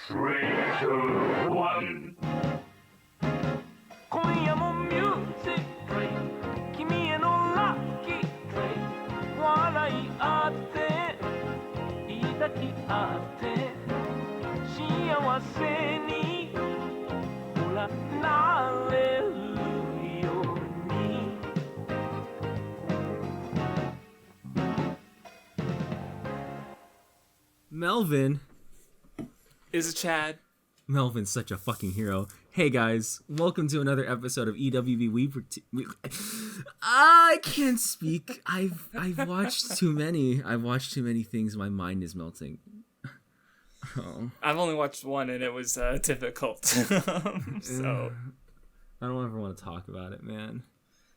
Three, two, one. 今夜もミュージック君へのラッキー笑い合って抱き合って幸せにほらなれるように Melvin. Is it Chad? Melvin's such a fucking hero. Hey guys, welcome to another episode of EWB I can't speak. I've watched too many. I've watched too many things. My mind is melting. Oh. I've only watched one and it was difficult. So I don't ever want to talk about it, man.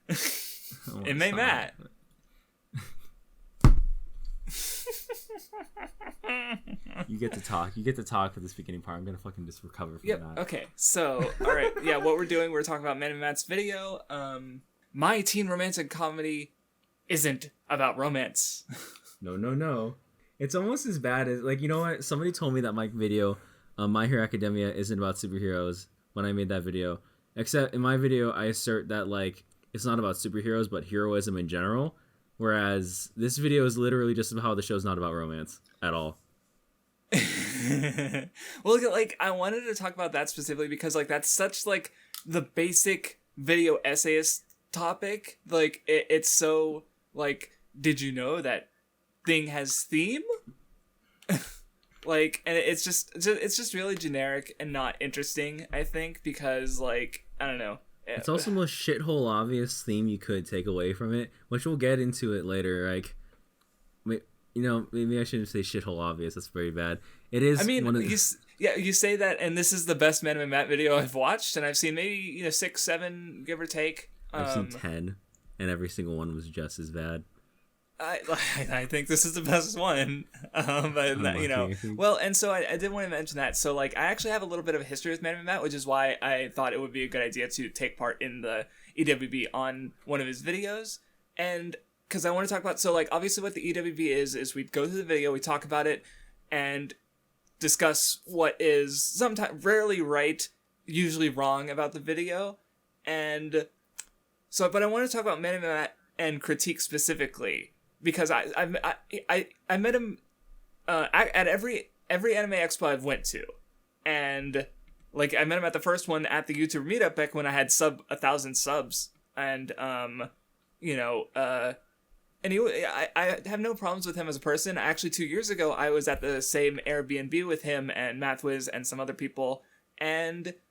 it made Matt. You get to talk. You get to talk for this beginning part. I'm gonna fucking just recover from Yep. that. Okay. So, all right. Yeah. What we're doing? We're talking about Man and Matt's video. My teen romantic comedy isn't about romance. No. It's almost as bad as, like, you know what? Somebody told me that my video, My Hero Academia, isn't about superheroes when I made that video. Except in my video, I assert that, like, it's not about superheroes, but heroism in general. Whereas this video is literally just about how the show's not about romance at all. Well, like, I wanted to talk about that specifically because, like, that's such, like, the basic video essayist topic. Like, it's so, like, did you know that thing has theme? Like, and it's just really generic and not interesting, I think, because, like, I don't know. It's also the most shithole obvious theme you could take away from it, which we'll get into it later. Like, you know, maybe I shouldn't say shithole obvious. That's very bad. It is. I mean, one of you say that, and this is the best Man and Matt video I've watched, and I've seen maybe 6, 7, give or take. I've seen 10, and every single one was just as bad. I think this is the best one, but well, and so I did want to mention that. So, like, I actually have a little bit of a history with Man and Matt, which is why I thought it would be a good idea to take part in the EWB on one of his videos, and because I want to talk about, so, like, obviously what the EWB is we go through the video, we talk about it, and discuss what is sometimes rarely right, usually wrong about the video, and so, but I want to talk about Man and Matt and critique specifically. Because I met him at every Anime Expo I've went to, and, like, I met him at the first one at the YouTube meetup back when I had 1,000 subs, and and I have no problems with him as a person. Actually, 2 years ago I was at the same Airbnb with him and Mathwiz and some other people,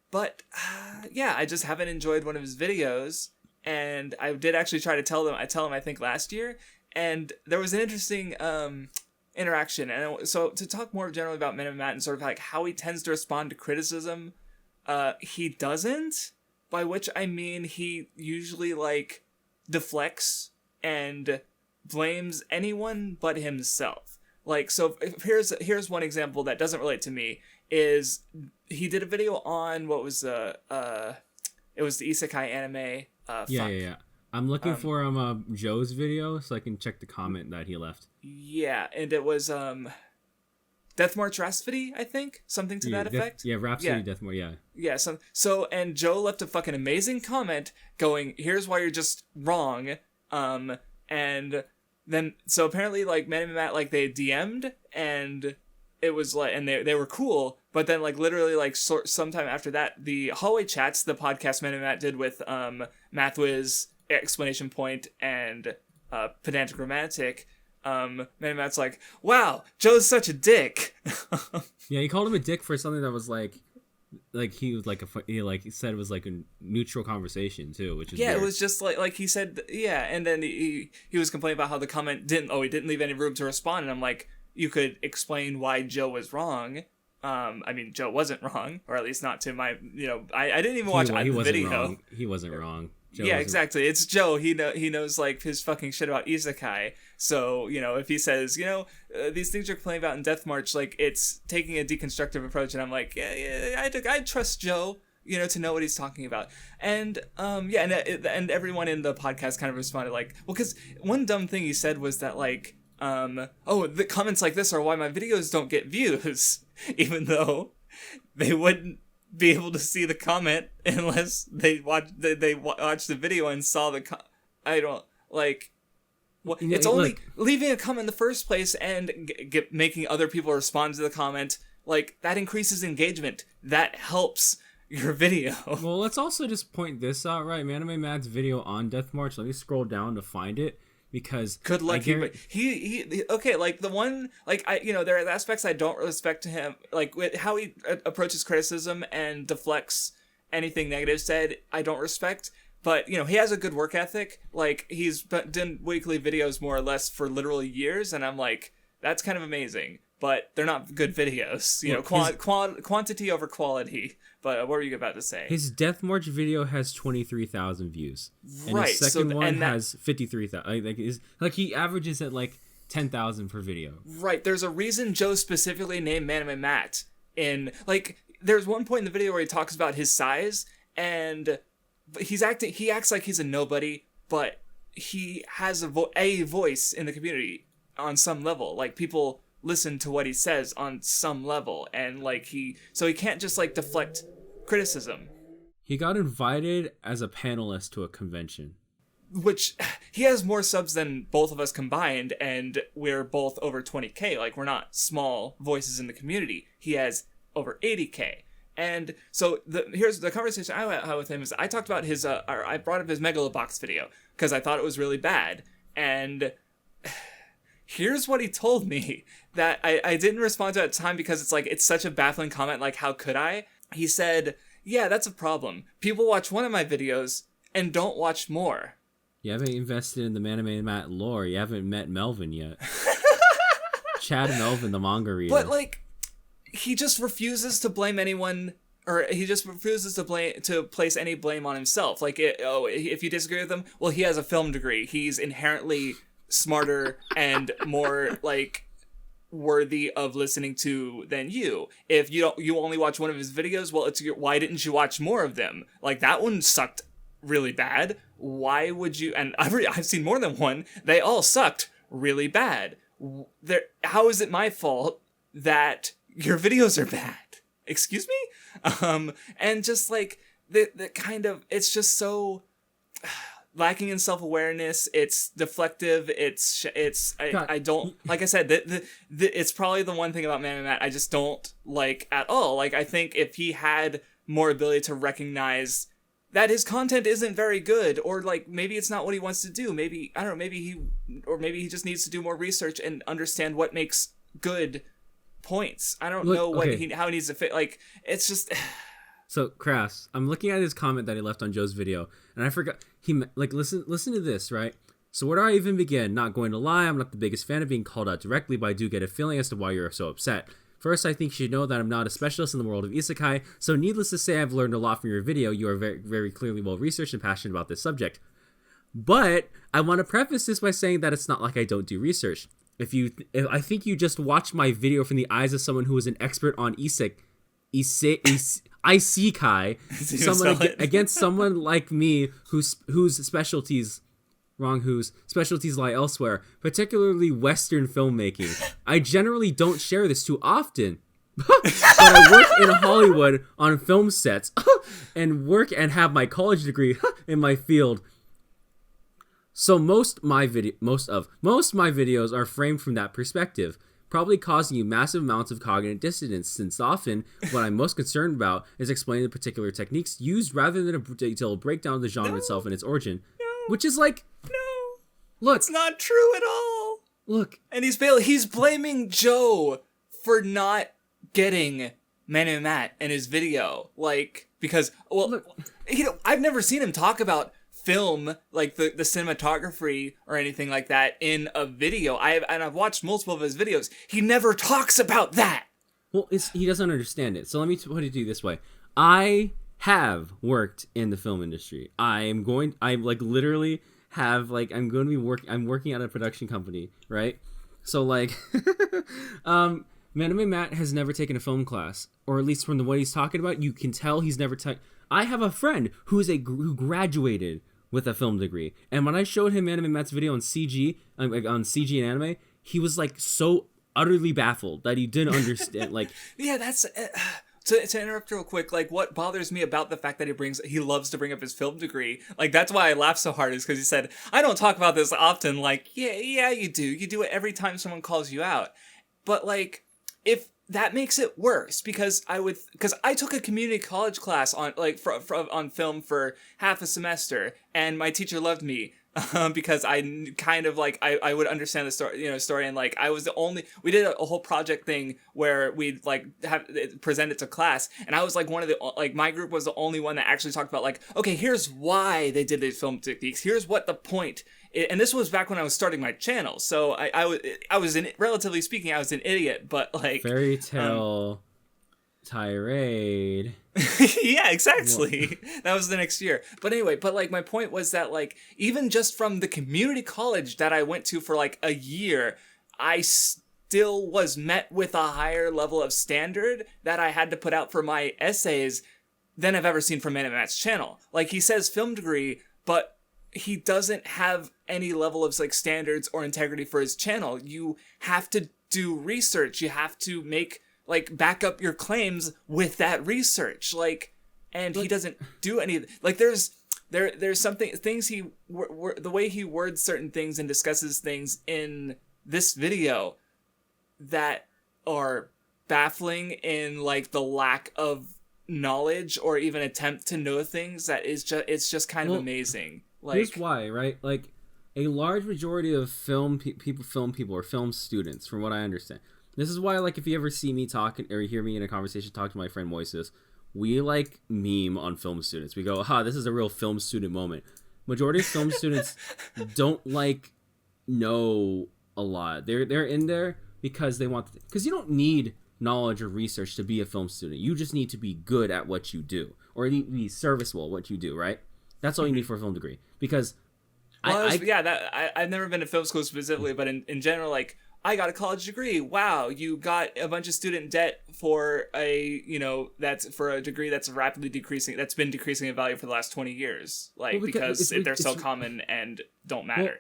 but I just haven't enjoyed one of his videos, and I did actually try to tell him I think last year. And there was an interesting interaction. And so to talk more generally about Man and Matt and sort of like how he tends to respond to criticism, he doesn't, by which I mean he usually, like, deflects and blames anyone but himself. Like, so here's one example that doesn't relate to me, is he did a video on it was the isekai anime. Yeah. I'm looking for Joe's video so I can check the comment that he left. Yeah, and it was Death March Rhapsody, I think, something to that effect. Rhapsody, Death March, yeah. Yeah, so and Joe left a fucking amazing comment going, "Here's why you're just wrong." And then so apparently, like, Man and Matt, like, they DM'd, and it was like, and they were cool, but then, like, literally, like, sometime after that, the hallway chats, the podcast Man and Matt did with Mathwiz, Explanation Point, and Pedantic Romantic, Man and Matt's like, "Wow, Joe's such a dick." Yeah, he called him a dick for something that was like he was like he said it was like a neutral conversation too, which is weird. It was just like he said, and then he was complaining about how the comment didn't leave any room to respond, and I'm like, you could explain why Joe was wrong. I mean, Joe wasn't wrong, or at least not to my, I didn't even watch the video. Wrong. He wasn't wrong. Exactly. It's Joe. He knows, like, his fucking shit about isekai. So, if he says, these things you're complaining about in Death March, like, it's taking a deconstructive approach, and I'm like, I trust Joe, to know what he's talking about. And, and everyone in the podcast kind of responded, like, well, because one dumb thing he said was that, like, the comments like this are why my videos don't get views, even though they wouldn't be able to see the comment unless they watched the video and saw the I don't like. Well, it's only leaving a comment in the first place and making other people respond to the comment, like, that increases engagement. That helps your video. Well, let's also just point this out, right? Anime Matt's video on Death March. Let me scroll down to find it, because good luck. He okay, like the one, like, there are aspects I don't respect to him, like with how he approaches criticism and deflects anything negative said. I don't respect. But, he has a good work ethic. Like, he's done weekly videos more or less for literally years, and I'm like, that's kind of amazing. But they're not good videos. Quantity over quality. But what were you about to say? His Death March video has 23,000 views. And right. his second one has 53,000. Like, he averages at, like, 10,000 per video. Right. There's a reason Joe specifically named Anime Matt in, like, there's one point in the video where he talks about his size, and he acts like he's a nobody, but he has a voice in the community on some level. Like, people listen to what he says on some level, and like he can't just like deflect criticism. He got invited as a panelist to a convention, which he has more subs than both of us combined, and we're both over 20k. Like, we're not small voices in the community. He has over 80k. And so here's the conversation I had with him is I talked about his I brought up his Megalobox video because I thought it was really bad, and here's what he told me that I didn't respond to at the time because it's such a baffling comment. Like, how could I? He said, yeah, that's a problem. People watch one of my videos and don't watch more. You haven't invested in the Anime Matt lore. You haven't met Melvin yet. Chad Melvin, the manga reader. But like, he just refuses to blame anyone, or he just refuses to place any blame on himself. Like, if you disagree with him, well, he has a film degree. He's inherently smarter and more like worthy of listening to than you. If you only watch one of his videos, well, why didn't you watch more of them? Like, that one sucked really bad. Why would you? And I've seen more than one. They all sucked really bad. How is it my fault that your videos are bad? Excuse me? And just like the kind of, it's just so lacking in self-awareness. It's deflective. I don't, like I said, it's probably the one thing about Man and Matt I just don't like at all. Like, I think if he had more ability to recognize that his content isn't very good, or like maybe it's not what he wants to do. Maybe, I don't know, maybe he just needs to do more research and understand what makes good points. I don't know how he needs to fit. Like, it's just. So Crass, I'm looking at his comment that he left on Joe's video, and I forgot listen to this, right? So where do I even begin? Not going to lie, I'm not the biggest fan of being called out directly, but I do get a feeling as to why you're so upset. First, I think you should know that I'm not a specialist in the world of isekai, so needless to say, I've learned a lot from your video. You are very, very clearly well-researched and passionate about this subject. But I want to preface this by saying that it's not like I don't do research. If I think you just watched my video from the eyes of someone who is an expert on isekai, against someone like me whose specialties lie elsewhere, particularly Western filmmaking. I generally don't share this too often, but I work in Hollywood on film sets and have my college degree in my field. So most of my videos are framed from that perspective, probably causing you massive amounts of cognitive dissonance, since often what I'm most concerned about is explaining the particular techniques used rather than a detailed breakdown of the genre itself and its origin. Which is like, look, it's not true at all. Look, and he's blaming Joe for not getting Man and Matt in his video, like, because, well, look, I've never seen him talk about film, like the cinematography or anything like that in a video. I've watched multiple of his videos. He never talks about that. Well, he doesn't understand it. So let me put it to you this way: I have worked in the film industry. I'm working at a production company, right? So like, Anime Matt has never taken a film class, or at least from what he's talking about, you can tell he's never I have a friend who graduated with a film degree, and when I showed him Anime Matt's video on CG and anime, he was like so utterly baffled that he didn't understand. Like, yeah, that's To interrupt real quick, like what bothers me about the fact that he loves to bring up his film degree, like that's why I laugh so hard is because he said, I don't talk about this often. Like, yeah, you do it every time someone calls you out. But like, if that makes it worse, because I took a community college class on on film for half a semester, and my teacher loved me. Because I kind of like I would understand the story, and like I was the only, we did a whole project thing where we'd like have it presented to class, and I was like one of the, like my group was the only one that actually talked about like, okay, here's why they did these film techniques, here's what the point, and this was back when I was starting my channel, so I was relatively speaking, I was an idiot, but like fairy tale tirade. Yeah, exactly. That was the next year. But anyway, but like my point was that like even just from the community college that I went to for like a year, I still was met with a higher level of standard that I had to put out for my essays than I've ever seen from Man Matt's channel. Like he says film degree, but he doesn't have any level of like standards or integrity for his channel. You have to do research. You have to make like back up your claims with that research, like, and he doesn't do any, like there's something, things the way he words certain things and discusses things in this video that are baffling in like the lack of knowledge or even attempt to know things, that is just, it's just kind of amazing. Like, here's why, right? Like a large majority of film people or film students, from what I understand. This is why, like, if you ever see me talking or hear me in a conversation talk to my friend Moises, we, like, meme on film students. We go, this is a real film student moment. Majority of film students don't, like, know a lot. They're in there because they want... Because you don't need knowledge or research to be a film student. You just need to be good at what you do. Or you need to be serviceable at what you do, right? That's all you need for a film degree. Because... I've never been to film school specifically, but in general, like... I got a college degree. Wow, you got a bunch of student debt for that's for a degree that's rapidly decreasing. That's been decreasing in value for the last 20 years. Like, because they're so common and don't matter. Well,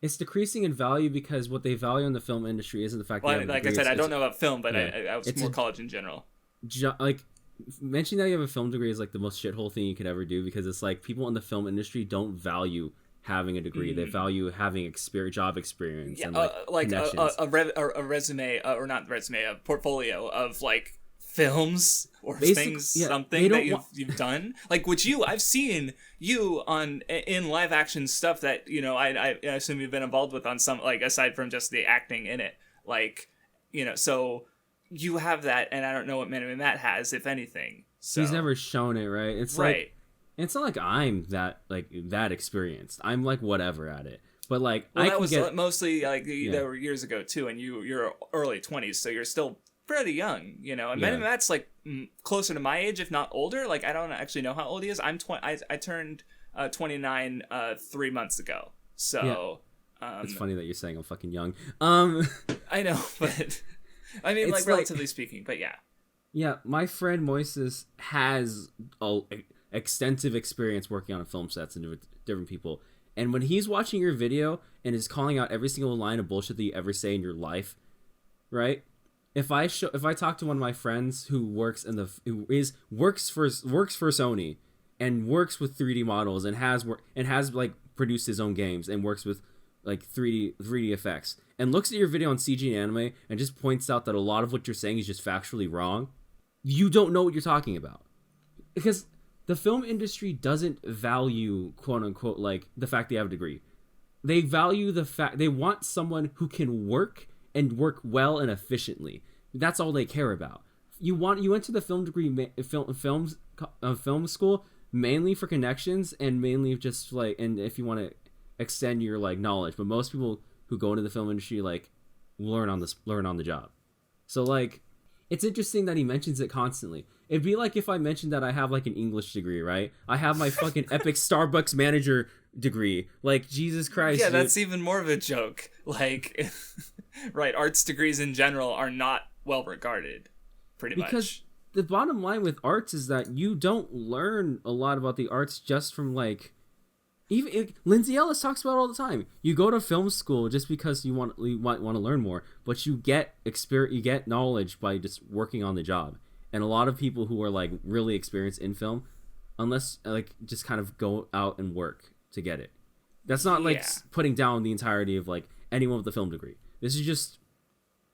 it's decreasing in value because what they value in the film industry isn't the fact that like I said, I don't know about film, but I was more college in general. Like, mentioning that you have a film degree is like the most shithole thing you could ever do, because it's like people in the film industry don't value having a degree. They value having job experience, and like a resume, or not resume, a portfolio of like films or something that you've done, like which I've seen you in live action stuff that I assume you've been involved with on some, like aside from just the acting in it, like so you have that, and I don't know what Man Matt has, if anything. So he's never shown it, right? It's right. Like, it's not like I'm that experienced. I'm like whatever at it. But like that was mostly like that were years ago too, and you're early 20s, so you're still pretty young, And Man Matt's like closer to my age, if not older. Like I don't actually know how old he is. I'm 20. I turned 29 3 months ago. So it's funny that you're saying I'm fucking young. I know, but I mean, like relatively speaking, but yeah. Yeah, my friend Moises has extensive experience working on film sets and different people, and when he's watching your video and is calling out every single line of bullshit that you ever say in your life, right? If I talk to one of my friends who works works for Sony and works with 3D models and has like produced his own games and works with like 3D effects, and looks at your video on CG and anime and just points out that a lot of what you're saying is just factually wrong, you don't know what you're talking about, because the film industry doesn't value, quote unquote, like the fact they have a degree. They value the fact they want someone who can work and work well and efficiently. That's all they care about. You went to the film degree, film school mainly for connections and mainly just like, and if you want to extend your like knowledge. But most people who go into the film industry like learn on the job. So like, it's interesting that he mentions it constantly. It'd be like if I mentioned that I have like an English degree, right? I have my fucking epic Starbucks manager degree. Like, Jesus Christ. Yeah, that's even more of a joke. Like, right, arts degrees in general are not well regarded, pretty much. Because the bottom line with arts is that you don't learn a lot about the arts just from like, even Lindsay Ellis talks about it all the time. You go to film school just because you want to learn more, but you get experience, you get knowledge by just working on the job. And a lot of people who are like really experienced in film, unless like just kind of go out and work to get it. That's not like putting down the entirety of like anyone with a film degree. This is just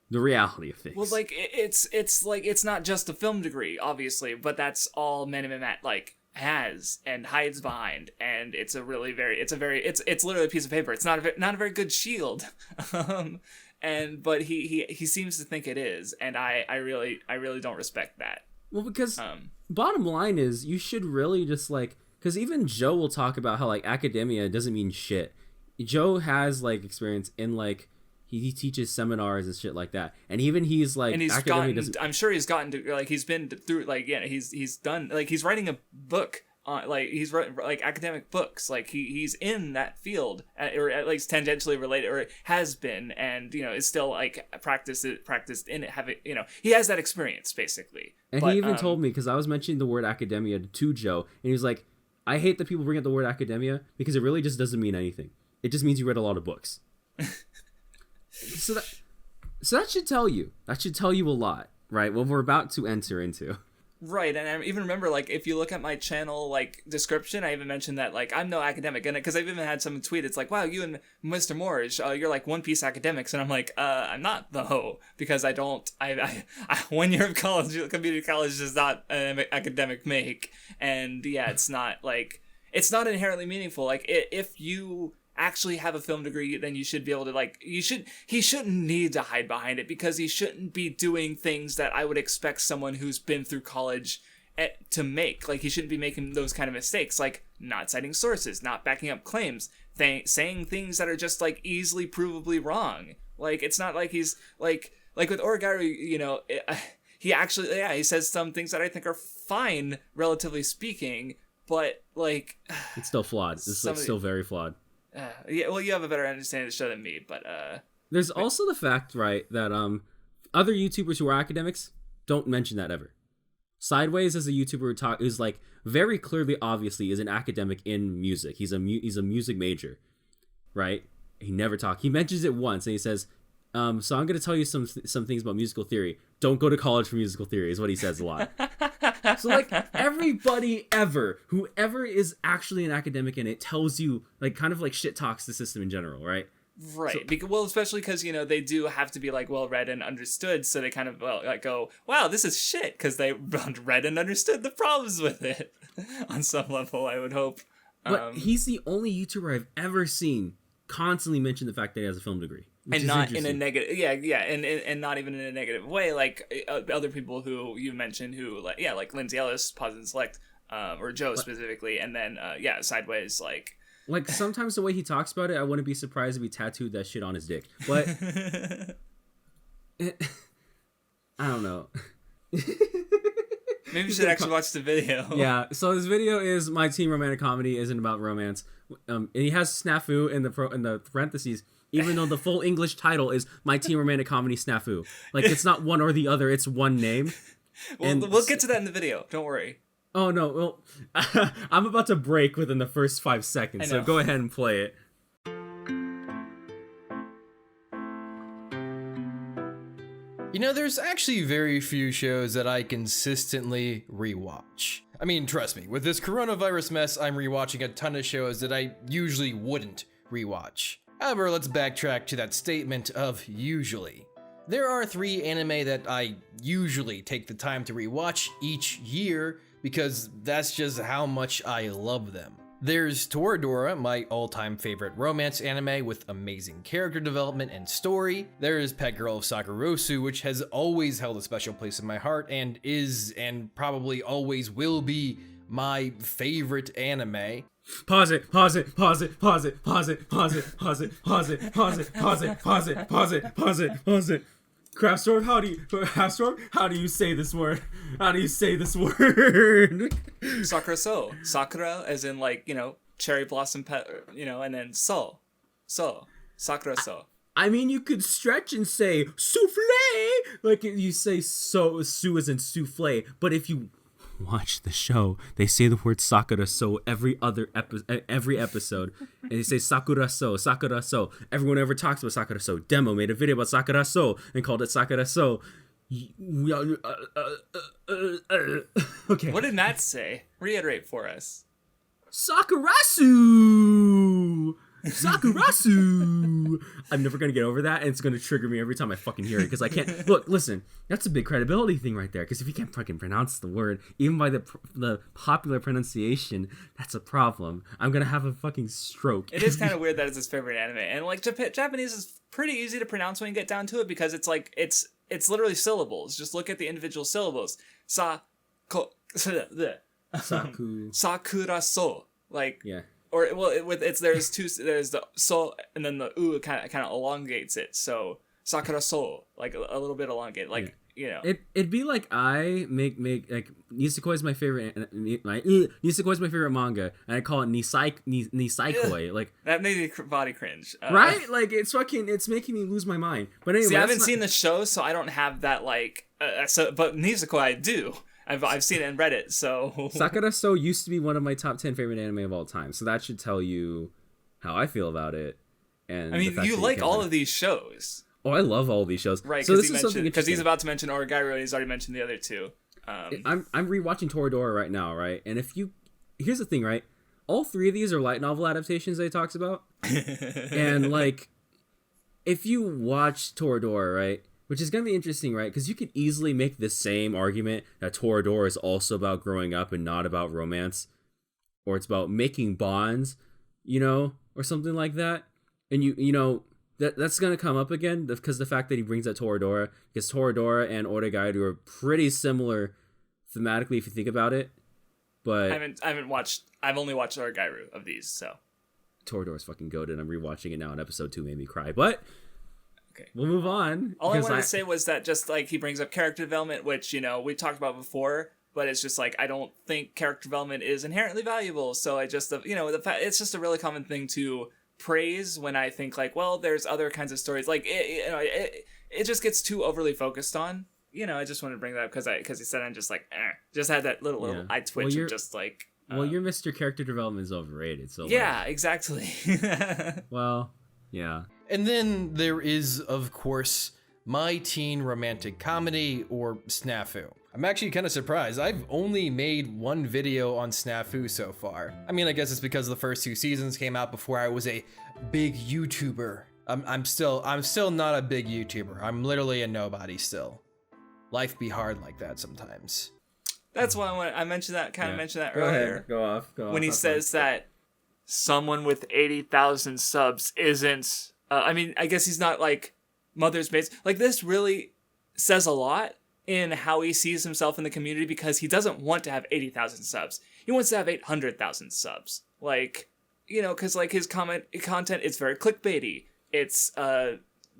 the reality of things. Well, like it's like it's not just a film degree, obviously, but that's all Matt like has and hides behind, and it's literally a piece of paper. It's not a very good shield, but he seems to think it is, and I really don't respect that. Well, because bottom line is you should really just like, because even Joe will talk about how like academia doesn't mean shit. Joe has like experience in like he teaches seminars and shit like that, and even he's like, and I'm sure he's gotten to like he's been through like he's done like he's writing a book on like he's writing like academic books, like he's in that field or at least tangentially related or has been, and is still like practiced in it, having he has that experience basically. And he even told me, because I was mentioning the word academia to Joe, and he was like, I hate that people bring up the word academia because it really just doesn't mean anything. It just means you read a lot of books. So that should tell you. That should tell you a lot, right? What we're about to enter into. Right, and I even remember, like, if you look at my channel, like, description, I even mentioned that, like, I'm no academic, and because I've even had someone tweet, it's like, wow, you and Mr. Morge, you're like One Piece academics, and I'm like, I'm not, though, because I 1 year of college, community college does not an academic make, and yeah, it's not inherently meaningful. Like, if you actually have a film degree, then you should be able to like he shouldn't need to hide behind it, because he shouldn't be doing things that I would expect someone who's been through college to make. Like, he shouldn't be making those kind of mistakes, like not citing sources, not backing up claims, saying things that are just like easily provably wrong. Like, it's not like he's like with Origaru, he actually he says some things that I think are fine, relatively speaking, but like it's still flawed. It's like still very flawed. Yeah, well, you have a better understanding of the show than me, but there's also the fact, right, that other YouTubers who are academics don't mention that ever. Sideways is a YouTuber who's like very clearly, obviously, is an academic in music. He's a music major, right? He never talks. He mentions it once, and he says, "So I'm going to tell you some things about musical theory. Don't go to college for musical theory," is what he says a lot. So like everybody whoever is actually an academic in it tells you, like, kind of like shit talks the system in general, right? Right. So, especially because they do have to be like well read and understood, so they kind of go, wow, this is shit, because they read and understood the problems with it on some level, I would hope. But he's the only YouTuber I've ever seen constantly mention the fact that he has a film degree. And not in a negative, and not even in a negative way, like other people who you mentioned, who like Lindsay Ellis, Pause and Select, or Joe specifically, and then Sideways, like sometimes the way he talks about it, I wouldn't be surprised if he tattooed that shit on his dick, but I don't know. Maybe you should actually watch the video. Yeah, so this video is my teen romantic comedy isn't about romance, and he has snafu in the parentheses. Even though the full English title is My Teen Romantic Comedy Snafu. Like, it's not one or the other, it's one name. We'll get to that in the video, don't worry. Oh, no, well, I'm about to break within the first 5 seconds, so go ahead and play it. There's actually very few shows that I consistently rewatch. I mean, trust me, with this coronavirus mess, I'm rewatching a ton of shows that I usually wouldn't rewatch. However, let's backtrack to that statement of usually. There are 3 anime that I usually take the time to rewatch each year because that's just how much I love them. There's Toradora, my all-time favorite romance anime with amazing character development and story. There's Pet Girl of Sakurosu, which has always held a special place in my heart and is, and probably always will be, my favorite anime. Pause it. Craftstorm, how do you say this word? Sakura as in cherry blossom pet, and then Sakura. I mean, you could stretch and say souffle, like you say su as in souffle, but if you watch the show, they say the word Sakura so every episode, and they say Sakura so. Everyone ever talks about Sakura so. Demo made a video about Sakura so and called it Sakura so. Okay. What did Matt say? Reiterate for us. Sakurasu! Sakurasu! I'm never gonna get over that, and it's gonna trigger me every time I fucking hear it, because I can't. Look, listen, that's a big credibility thing right there, because if you can't fucking pronounce the word, even by the popular pronunciation, that's a problem. I'm gonna have a fucking stroke. It is kind of weird that it's his favorite anime, and like Japanese is pretty easy to pronounce when you get down to it, because it's like it's literally syllables. Just look at the individual syllables. Saku. Sakura so, like, Yeah. or well, there's the so, and then the u kind of elongates it. So Sakura so, like a little bit elongated, like you know. It'd be like I make like Nisekoi is my favorite. Nisekoi is my favorite manga, and I call it Nisaikoi. Like That made me body cringe. Right? Like it's making me lose my mind. But anyway, See, I haven't seen the show, so I don't have that like. But Nisekoi I do. I've seen it and read it, so... Sakura So used to be one of my top 10 favorite anime of all time, so that should tell you how I feel about it. And I mean, you like all of these shows. Oh, I love all these shows. Right, so because he's about to mention Origairu, and he's already mentioned the other two. I'm rewatching Toradora right now, right? And here's the thing, right? All three of these are light novel adaptations that he talks about. And, like, if you watch Toradora, right? Which is going to be interesting, right? Because you could easily make the same argument that Toradora is also about growing up and not about romance. Or it's about making bonds, or something like that. And that's going to come up again because the fact that he brings up Toradora. Because Toradora and Oregairu are pretty similar thematically if you think about it. But I've only watched Origairu of these, so. Toradora's fucking goated. I'm rewatching it now, and episode 2 made me cry. But... Okay. We'll move on. All I wanted to say was that just like he brings up character development, which we talked about before, but it's just like I don't think character development is inherently valuable. So I just it's just a really common thing to praise when I think like, well, there's other kinds of stories like it just gets too overly focused on. I just wanted to bring that up because he said I'm just like just had that little eye twitch of just like. Well, your Mr. Character Development is overrated. So yeah, exactly. Well, yeah. And then there is, of course, My Teen Romantic Comedy, or Snafu. I'm actually kind of surprised. I've only made one video on Snafu so far. I mean, I guess it's because the first 2 seasons came out before I was a big YouTuber. I'm still not a big YouTuber. I'm literally a nobody still. Life be hard like that sometimes. That's why I mentioned that. Mentioned that earlier. Go off. When he says that someone with 80,000 subs isn't. I mean, I guess he's not like Mother's Mates. Like, this really says a lot in how he sees himself in the community because he doesn't want to have 80,000 subs. He wants to have 800,000 subs. Like, because like his content, it's very clickbaity. It's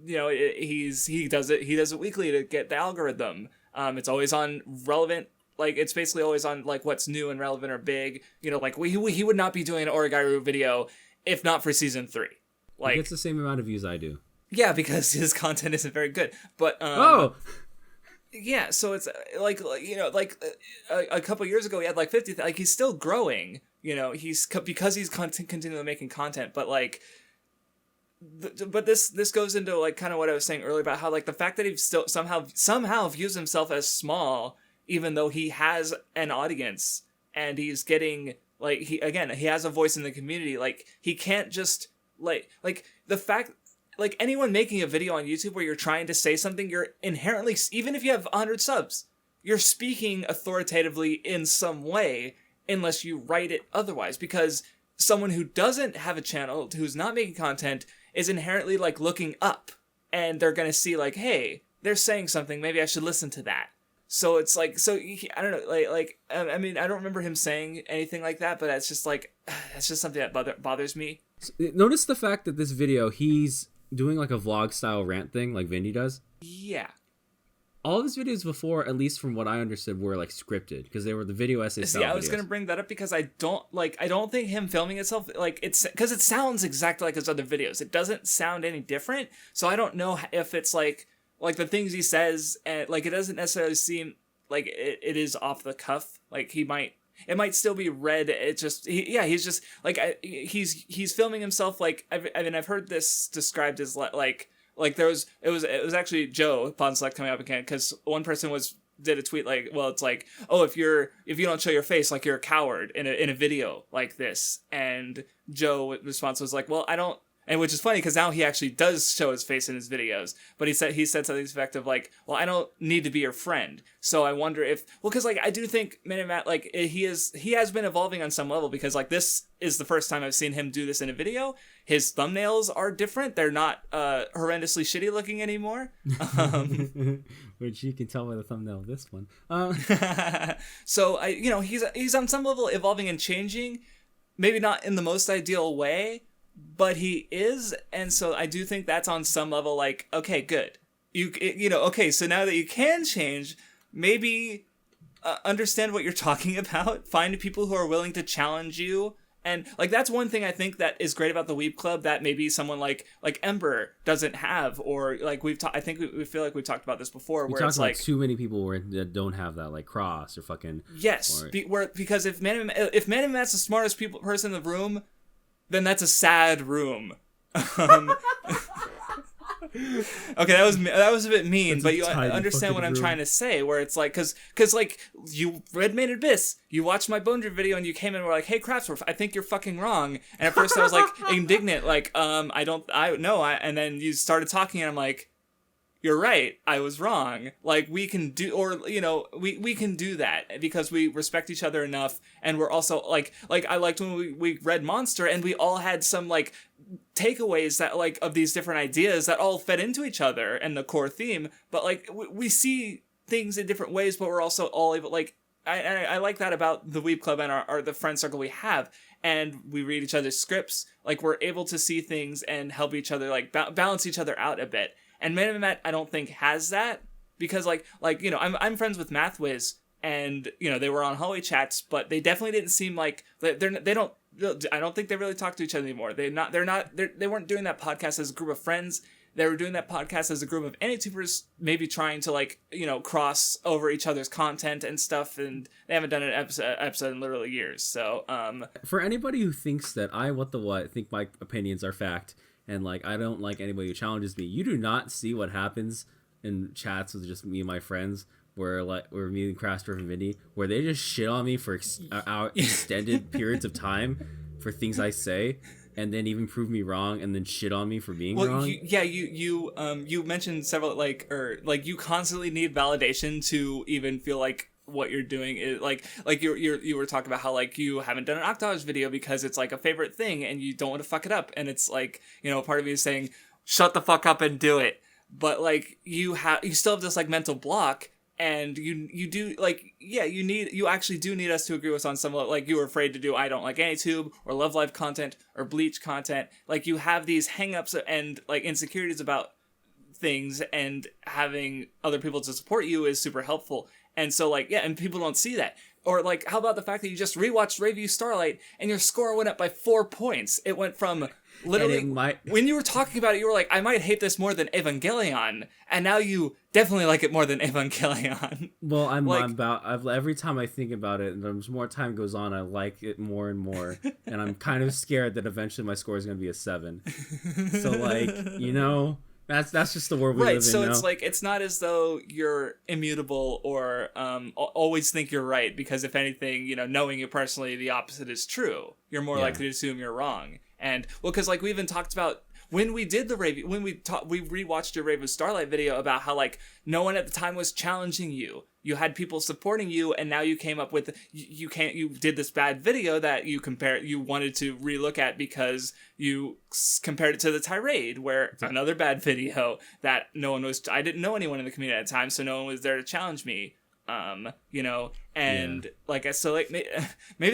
he does it weekly to get the algorithm. It's always on relevant. Like, it's basically always on like what's new and relevant or big. Like he would not be doing an Origairu video if not for season 3. Like, he gets the same amount of views I do. Yeah, because his content isn't very good. But yeah, so it's like a couple years ago he had like 50. Like, he's still growing. Because he's continually making content. But like, but this goes into like kind of what I was saying earlier about how like the fact that he still somehow views himself as small, even though he has an audience and he's getting like he has a voice in the community. Like, he can't just. Like the fact, like anyone making a video on YouTube where you're trying to say something, you're inherently, even if you have 100 subs, you're speaking authoritatively in some way unless you write it otherwise. Because someone who doesn't have a channel, who's not making content, is inherently like looking up and they're going to see like, hey, they're saying something. Maybe I should listen to that. So it's like, I don't know, I mean, I don't remember him saying anything like that, but it's just like, that's just something that bothers me. Notice the fact that this video, he's doing like a vlog style rant thing like Vindy does. Yeah. All of his videos before, at least from what I understood, were like scripted because they were the video essay style. Yeah, I was going to bring that up because I don't think him filming itself, like, it's because it sounds exactly like his other videos. It doesn't sound any different. So I don't know if it's like the things he says, and like, it doesn't necessarily seem like it is off the cuff. Like, it might still be read. It's just, he's just like, he's filming himself. Like, I've heard this described as like like it was actually Joe Pond Select coming up again, because one person did a tweet like, well, it's like, oh, if you don't show your face, like, you're a coward in a video like this. And Joe response was like, well, I don't. And which is funny because now he actually does show his face in his videos, but he said something to the effect of like, well, I don't need to be your friend. So I wonder if, well, because like I do think Mini Matt, like, he has been evolving on some level, because like this is the first time I've seen him do this in a video. His thumbnails are different; they're not horrendously shitty looking anymore. Which you can tell by the thumbnail of this one. So he's on some level evolving and changing, maybe not in the most ideal way, but he is. And so I do think that's on some level like, okay, good. Okay, so now that you can change, maybe understand what you're talking about, find people who are willing to challenge you. And like that's one thing I think that is great about the Weeb Club that maybe someone like Ember doesn't have, or like I think we feel like we've talked about this before, where it's like too many people that don't have that, like Cross or fucking because if Man Matt's the smartest person in the room, then that's a sad room. Okay, that was a bit mean, but you understand what I'm trying to say, where it's like, cause like you read Main Abyss, you watched my Bone Dream video, and you came in and were like, hey Craftsworth, I think you're fucking wrong. And at first I was like indignant, like, and then you started talking and I'm like, you're right, I was wrong. Like, we can do, or, we can do that because we respect each other enough, and we're also, like I liked when we read Monster, and we all had some, like, takeaways that, like, of these different ideas that all fed into each other and the core theme, but, like, we see things in different ways, but we're also all able, like, I like that about the Weeb Club and the friend circle we have, and we read each other's scripts, like, we're able to see things and help each other, like, balance each other out a bit. And Man Matt, I don't think has that, because I'm friends with MathWiz, and they were on hallway chats, but they definitely didn't seem like I don't think they really talk to each other anymore. They weren't doing that podcast as a group of friends. They were doing that podcast as a group of AnyTubers, maybe trying to cross over each other's content and stuff, and they haven't done an episode in literally years. So for anybody who thinks that I think my opinions are fact, and like I don't like anybody who challenges me, you do not see what happens in chats with just me and my friends, where me and Craftsworth and Vinny, where they just shit on me for extended periods of time for things I say, and then even prove me wrong, and then shit on me for being wrong. You mentioned several you constantly need validation to even feel like what you're doing is like you were talking about how like you haven't done an Octage video because it's like a favorite thing and you don't want to fuck it up, and it's like part of me is saying shut the fuck up and do it, but like you still have this like mental block, and you do like you actually do need us to agree with on some level. Like you were afraid to do I don't like AnyTube or Love Live content or Bleach content. Like you have these hangups and like insecurities about things, and having other people to support you is super helpful. And so and people don't see that. Or like, how about the fact that you just rewatched Review Starlight and your score went up by 4 points? It went from literally when you were talking about it, you were like, I might hate this more than Evangelion, and now you definitely like it more than Evangelion. Well, every time I think about it, and as more time goes on, I like it more and more, and I'm kind of scared that eventually my score is going to be a 7. So that's just the world we live in. Right, so it's like, it's not as though you're immutable or always think you're right, because if anything, knowing you personally, the opposite is true. You're more likely to assume you're wrong. And because like we even talked about when we did the review, when we rewatched your Raven Starlight video about how like no one at the time was challenging you. You had people supporting you, and now you came up with you did this bad video that you wanted to relook at because you compared it to the Tirade, where another bad video that I didn't know anyone in the community at the time, so no one was there to challenge me. Maybe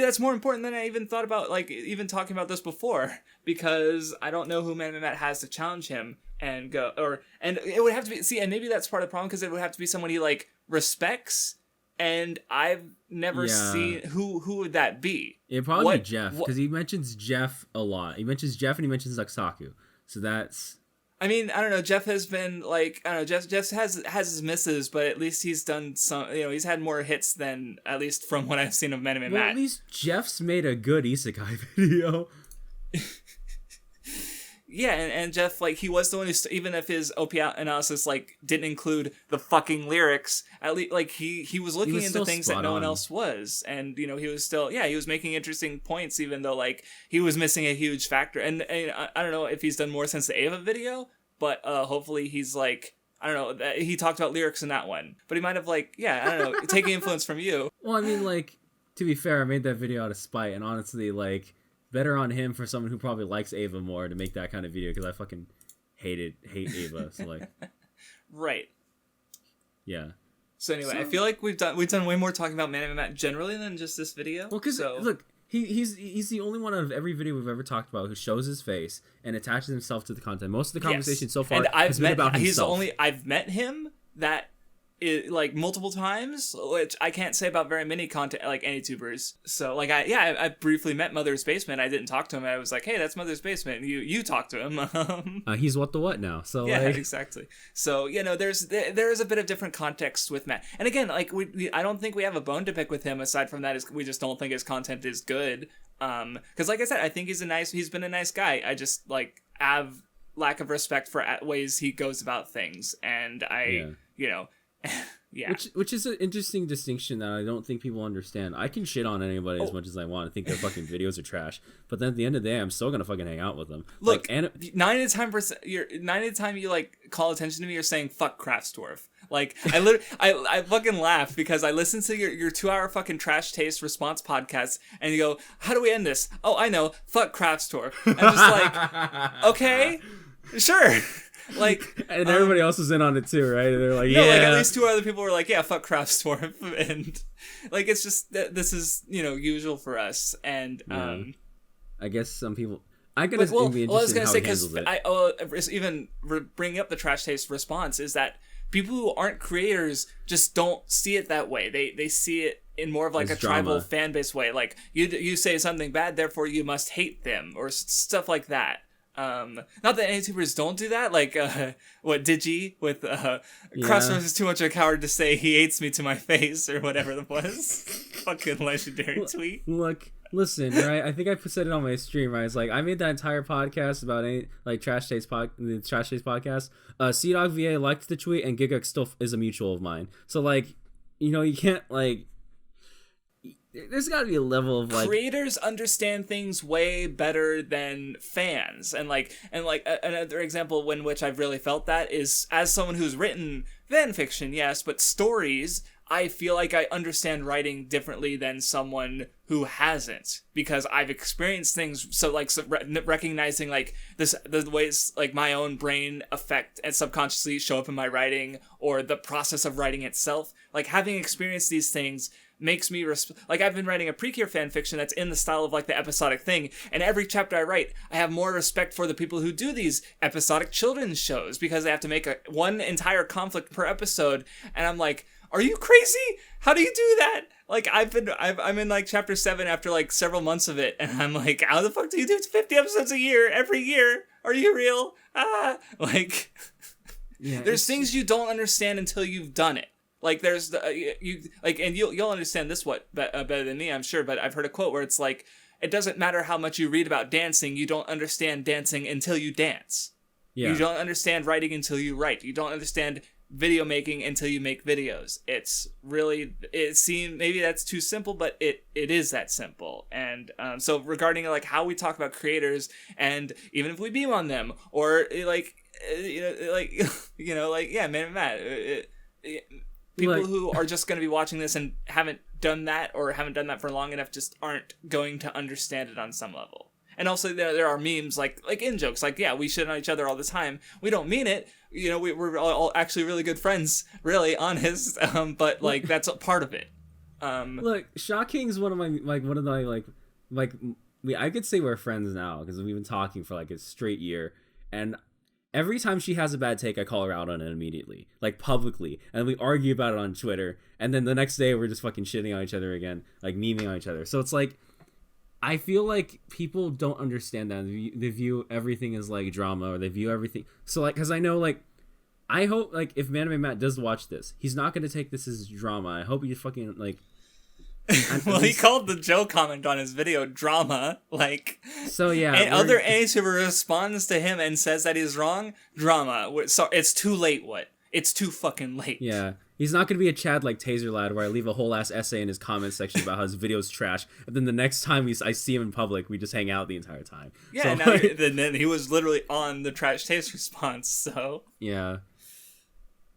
that's more important than I even thought about, like even talking about this before, because I don't know who Man Matt has to challenge him and it would have to be, and maybe that's part of the problem, because it would have to be someone he like respects, and I've never seen who would that be. It'd probably be Jeff, because he mentions Jeff a lot. He mentions Jeff and he mentions Luxaku, so that's. I mean, I don't know. Jeff has been like, I don't know. Jeff has his misses, but at least he's done some. He's had more hits than, at least from what I've seen of Men and Matt. At least Jeff's made a good isekai video. Yeah, and Jeff, like, he was the one who, even if his OP analysis, like, didn't include the fucking lyrics, at least, like, he was looking into things that no one else was. And, you know, he was still, he was making interesting points, even though, like, he was missing a huge factor. And I don't know if he's done more since the Ava video, but hopefully he's, like, I don't know, he talked about lyrics in that one. But he might have, like, I don't know, taking influence from you. Well, I mean, like, to be fair, I made that video out of spite, and honestly, like, better on him for someone who probably likes Ava more to make that kind of video, because I fucking hate Ava. So like, right. Yeah. So anyway, I feel like we've done way more talking about Man of Matt generally than just this video. Well, because look, he's the only one out of every video we've ever talked about who shows his face and attaches himself to the content. Most of the conversation so far has been about himself. I've met him like multiple times, which I can't say about very many content like AnyTubers. So like I briefly met Mother's Basement. I didn't talk to him. I was like, hey, that's Mother's Basement. And you talked to him. He's what the what now. So yeah, exactly. So you know, there is a bit of different context with Matt. And again, like I don't think we have a bone to pick with him. Aside from that, is we just don't think his content is good. Because like I said, I think he's been a nice guy. I just like have lack of respect for ways he goes about things, and you know. Yeah, which is an interesting distinction that I don't think people understand. I can shit on anybody as much as I want. I think their fucking videos are trash, but then at the end of the day, I'm still gonna fucking hang out with them. Look, like, 90 of the time you like call attention to me, you're saying fuck Kraftsdorf. Like I literally, I fucking laugh because I listen to your 2-hour fucking trash taste response podcast, and you go, how do we end this? Oh, I know, fuck Kraftsdorf. I'm just like, okay, sure. Like, and everybody else was in on it too, right? They're like, no, like at least 2 other people were like, yeah, fuck Kraftsdorf, and like it's just this is, you know, usual for us, and I guess some people. I was gonna say because even bringing up the trash taste response is that people who aren't creators just don't see it that way. They see it in more of like a tribal fan base way. Like you say something bad, therefore you must hate them or stuff like that. Not that AnyTubers don't do that, like what Digi with Kraftsdorf is too much of a coward to say he hates me to my face or whatever it was. Fucking legendary tweet. Look, listen, right? I think I said it on my stream, right? It's like I made that entire podcast about the Trash Taste podcast. CDog VA liked the tweet, and Gigux still is a mutual of mine. So like, you know, you can't like. There's got to be a level of like creators understand things way better than fans, and another example in which I've really felt that is as someone who's written fan fiction, yes, but stories. I feel like I understand writing differently than someone who hasn't, because I've experienced things. So recognizing like the ways like my own brain affect and subconsciously show up in my writing, or the process of writing itself. Like having experienced these things makes me like I've been writing a Precure fan fiction that's in the style of like the episodic thing, and every chapter I write I have more respect for the people who do these episodic children's shows, because they have to make one entire conflict per episode, and I'm like, are you crazy? How do you do that? Like I'm in like chapter 7 after like several months of it, and I'm like, how the fuck do you do 50 episodes a year every year? Are you real? Like there's things you don't understand until you've done it. Like there's and you'll understand this better than me, I'm sure, but I've heard a quote where it's like, it doesn't matter how much you read about dancing, you don't understand dancing until you dance. Yeah. You don't understand writing until you write. You don't understand video making until you make videos. It's really, it seems maybe that's too simple, but it is that simple. And so regarding like how we talk about creators, and even if we beam on them, or like Man of Matt, people who are just going to be watching this and haven't done that for long enough just aren't going to understand it on some level. And also there are memes like in jokes, like, yeah, we shit on each other all the time. We don't mean it. You know, we're all actually really good friends, really honest. But like that's a part of it. Look, Shocking's I could say we're friends now because we've been talking for like a straight year, and every time she has a bad take, I call her out on it immediately, like publicly, and we argue about it on Twitter, and then the next day we're just fucking shitting on each other again, like memeing on each other. So it's like, I feel like people don't understand that. They view everything as like drama, or they view everything. So like, because I know like, I hope like if Manime Matt does watch this, he's not gonna take this as drama. I hope he fucking like Well, he called the Joe comment on his video drama. Like, so yeah, and other YouTuber responds to him and says that he's wrong. Drama. So it's too late. What? It's too fucking late. Yeah. He's not gonna be a Chad like Taser Lad where I leave a whole ass essay in his comment section about how his video's trash, and then the next time I see him in public, we just hang out the entire time. Yeah, so, then he was literally on the trash taste response. So yeah.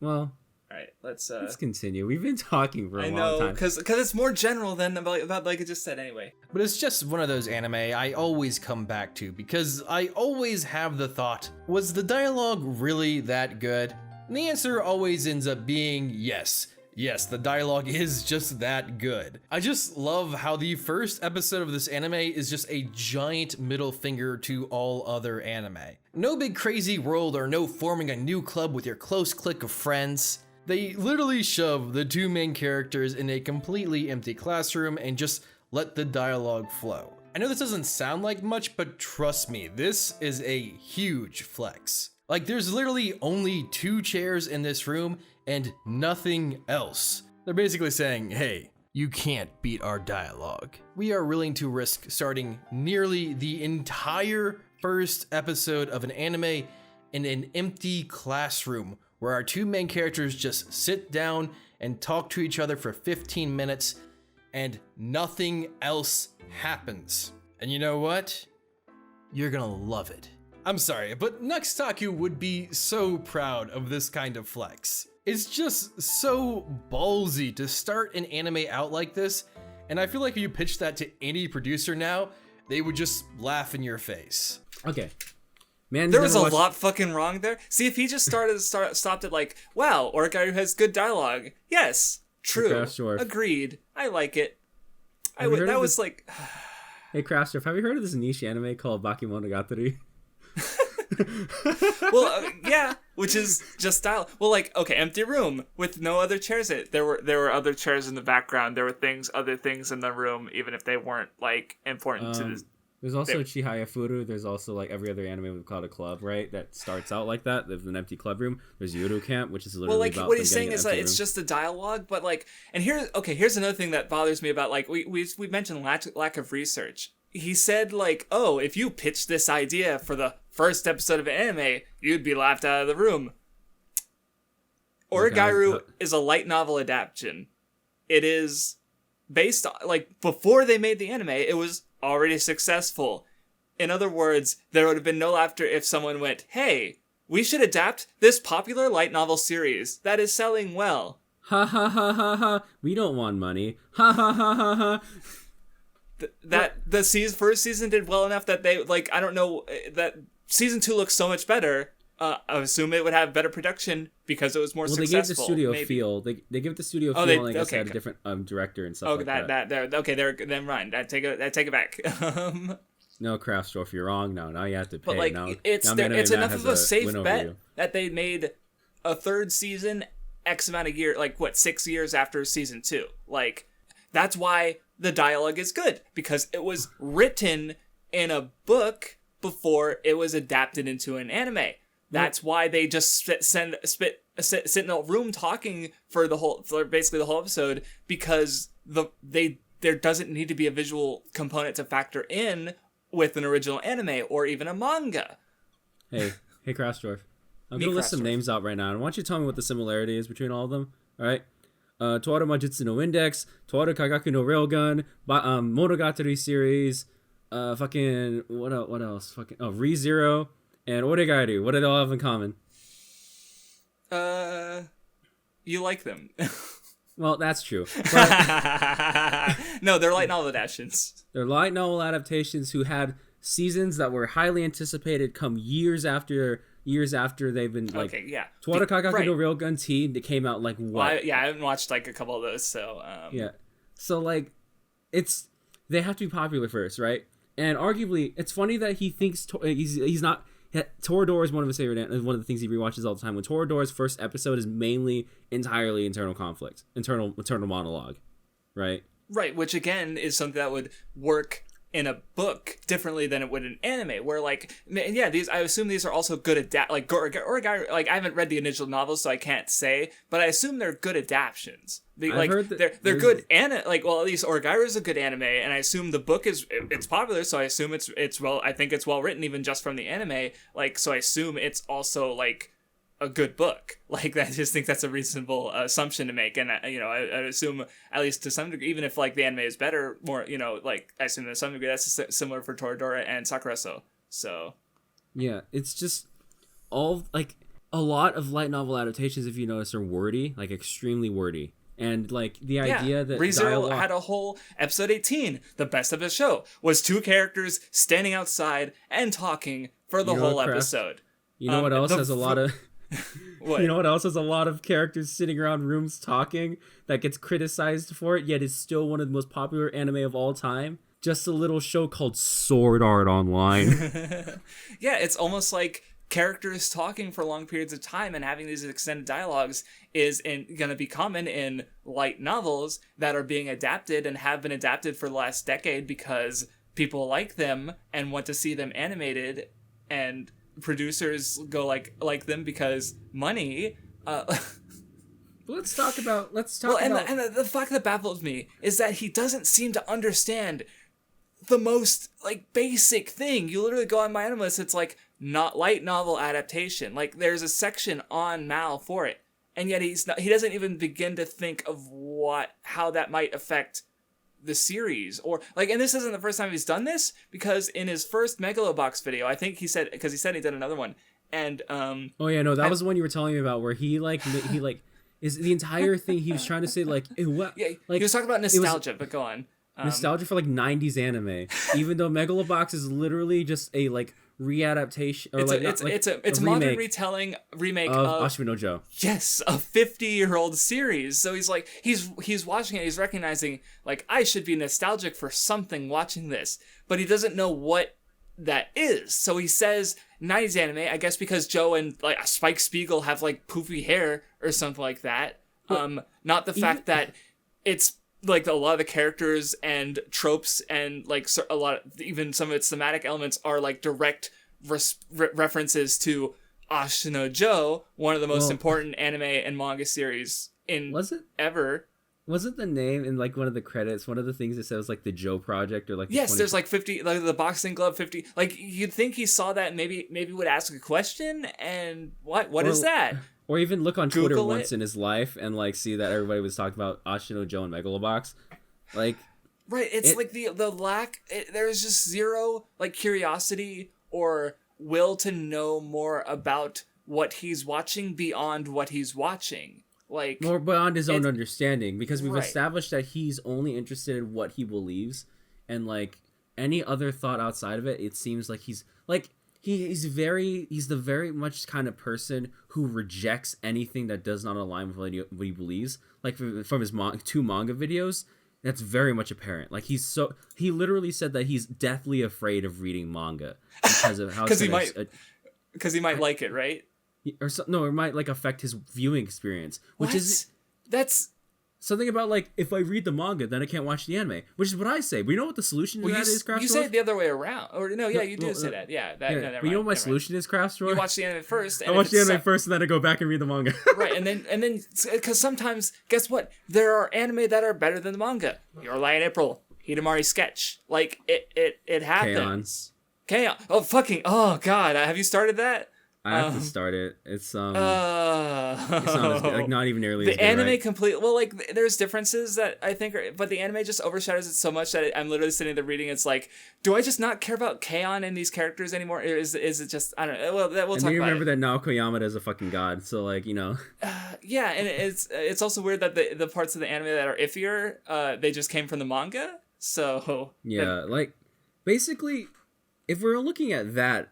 Well, all right, let's continue. We've been talking for a long time. because it's more general than about like I just said anyway. But it's just one of those anime I always come back to because I always have the thought, was the dialogue really that good? And the answer always ends up being yes. Yes, the dialogue is just that good. I just love how the first episode of this anime is just a giant middle finger to all other anime. No big crazy world or no forming a new club with your close clique of friends. They literally shove the two main characters in a completely empty classroom and just let the dialogue flow. I know this doesn't sound like much, but trust me, this is a huge flex. Like, there's literally only 2 chairs in this room and nothing else. They're basically saying, hey, you can't beat our dialogue. We are willing to risk starting nearly the entire first episode of an anime in an empty classroom where our 2 main characters just sit down and talk to each other for 15 minutes and nothing else happens. And you know what? You're gonna love it. I'm sorry, but Nuxtaku would be so proud of this kind of flex. It's just so ballsy to start an anime out like this, and I feel like if you pitch that to any producer now, they would just laugh in your face. Okay. Man, there was a lot fucking wrong there. See, if he just stopped it like, wow, or a guy who has good dialogue. Yes, true, agreed. I like it. Hey, Craftsdorf, have you heard of this niche anime called Bakemonogatari? Well, yeah, which is just style. Well, like, okay, empty room with no other chairs in it. There were other chairs in the background. There were other things in the room, even if they weren't like important to this. There's also Chihaya Furu. There's also like every other anime we've called a club, right? That starts out like that. There's an empty club room. There's Yuru Camp, which is literally about what he's saying is that it's just the dialogue, but like, and here's another thing that bothers me about like we mentioned lack of research. He said like, oh, if you pitched this idea for the first episode of an anime, you'd be laughed out of the room. Origairu is a light novel adaptation. It is based on, like, before they made the anime, it was already successful. In other words, there would have been no laughter if someone went, hey, we should adapt this popular light novel series that is selling well. Ha ha ha ha ha. We don't want money. Ha ha ha ha ha. The first season did well enough that they, like, I don't know, that season 2 looks so much better. I assume it would have better production because it was more successful. They gave the studio a feel. They give the studio a feel, and I guess they had a different director and stuff like that. Then right. I take it back. No, Craftsdorf, you're wrong. Now you have to pay. But like, it's enough of a safe bet that they made a third season X amount of years, like what, 6 years after season 2. Like, that's why the dialogue is good, because it was written in a book before it was adapted into an anime. That's why they just sit in a room talking for basically the whole episode, because there doesn't need to be a visual component to factor in with an original anime or even a manga. Hey, Craftsdorf. I'm going to list some names out right now, and I want you to tell me what the similarity is between all of them. All right? Towaru Majutsu no Index, Towaru Kagaku no Railgun, Monogatari series, fucking, what else? Fucking, ReZero, and Origairu. What do they all have in common? You like them. Well, that's true. But no, they're light novel adaptations. They're light novel adaptations who had seasons that were highly anticipated come years after they've been, like, okay, yeah. Towaru Kagaku no Railgun T, that came out like what? Well, I haven't watched like a couple of those, so yeah. So like, they have to be popular first, right? And arguably, it's funny that he thinks he's not. Toradora is one of his favorite, one of the things he rewatches all the time. When Toradora's first episode is entirely internal conflict, internal monologue, right? Right, which again is something that would work in a book differently than it would in anime, where like, yeah, these, I assume these are also good like like I haven't read the initial novels, so I can't say, but I assume they're good adaptations. Like they're good like, well, at least Origairu is a good anime, and I assume the book it's popular, so I assume it's well, I think it's well written even just from the anime, like, so I assume it's also like a good book. Like, I just think that's a reasonable assumption to make, and I assume, at least to some degree, even if like the anime is better, more, like, I assume to some degree that's similar for Toradora and Sakuraso. So yeah, it's just all like a lot of light novel adaptations, if you notice, are wordy, like extremely wordy. And like the idea that ReZero had a whole episode 18, the best of the show, was 2 characters standing outside and talking for the whole episode. You know what else has a lot of What? You know what else has a lot of characters sitting around rooms talking that gets criticized for it, yet is still one of the most popular anime of all time? Just a little show called Sword Art Online. Yeah, it's almost like characters talking for long periods of time and having these extended dialogues is going to be common in light novels that are being adapted and have been adapted for the last decade because people like them and want to see them animated, and producers go like them because money. Let's talk about. And the fact that baffles me is that he doesn't seem to understand the most like basic thing. You literally go on My Animalist, it's like not light novel adaptation. Like there's a section on Mal for it, and yet he doesn't even begin to think of how that might affect the series, or like, and this isn't the first time he's done this, because in his first Megalobox video, I think he said he did another one, and oh yeah, no, that was the one you were telling me about, where he is the entire thing he was trying to say, like, what, yeah, like, he was talking about nostalgia, but go on. Nostalgia for like 90s anime, even though Megalobox is literally just a like readaptation, or it's a modern remake of Ashimi no Joe. Yes, a 50-year-old series. So he's like, he's watching it, he's recognizing like, I should be nostalgic for something watching this, but he doesn't know what that is. So he says 90s anime, I guess because Joe and like Spike Spiegel have like poofy hair or something like that. Not the fact that it's like a lot of the characters and tropes and like a lot of, even some of its thematic elements are like direct references to Ashino Joe, one of the most important anime and manga series ever. Wasn't the name in like one of the credits, one of the things that says like the Joe Project, or like yes, there's like 50, like the Boxing Glove 50. Like you'd think he saw that, maybe would ask a question, and what is that? Or even look on Twitter Google once in his life and like see that everybody was talking about Ashino Joe and Megalobox. Like, right, it's like the lack. There's just zero like curiosity or will to know more about what he's watching beyond what he's watching. Like more beyond his own understanding, because we've right. established that he's only interested in what he believes, and like any other thought outside of it, it seems like he's like. He's the very much kind of person who rejects anything that does not align with what he believes. Like from his 2 manga videos, that's very much apparent. Like he literally said that he's deathly afraid of reading manga because of how he might like it, right? Or it might like affect his viewing experience, which that's something about like, if I read the manga, then I can't watch the anime, which is what I say. But you know what the solution to that is, Craft? You say it the other way around, or no? Yeah, you do say that. Yeah, but you know what my solution is, Craft Store? You watch the anime first. I watch the anime first, and then I go back and read the manga. Right, and then because sometimes, guess what? There are anime that are better than the manga. Your Lie in April, Hidamari Sketch, like it happens. K-On! Oh god, have you started that? I have to start it. It's not as good, like not even nearly the as good, anime right? complete. Well, like there's differences that I think but the anime just overshadows it so much that I'm literally sitting there reading. It's like, do I just not care about K-On! And these characters anymore? Or is it just, I don't know. Well, we'll talk about it. Remember that Naoko Yamada is a fucking god. So like, you know. Yeah, and it's also weird that the parts of the anime that are iffier, they just came from the manga. So yeah, like basically, if we're looking at that,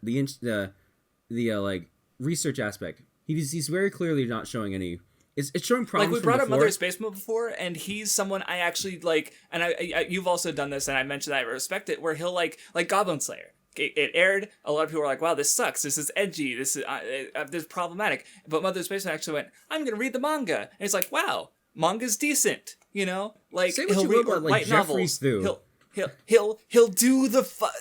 the like research aspect, he's very clearly not showing any. It's showing problems. Like we brought up Mother's Basement before, and he's someone I actually like, and I you've also done this, and I mentioned that I respect it, where he'll like Goblin Slayer. It aired. A lot of people were like, "Wow, this sucks. This is edgy. This is problematic." But Mother's Basement actually went, "I'm gonna read the manga," and it's like, "Wow, manga's decent." You know, like say what you will about like Jeffries, though. he'll do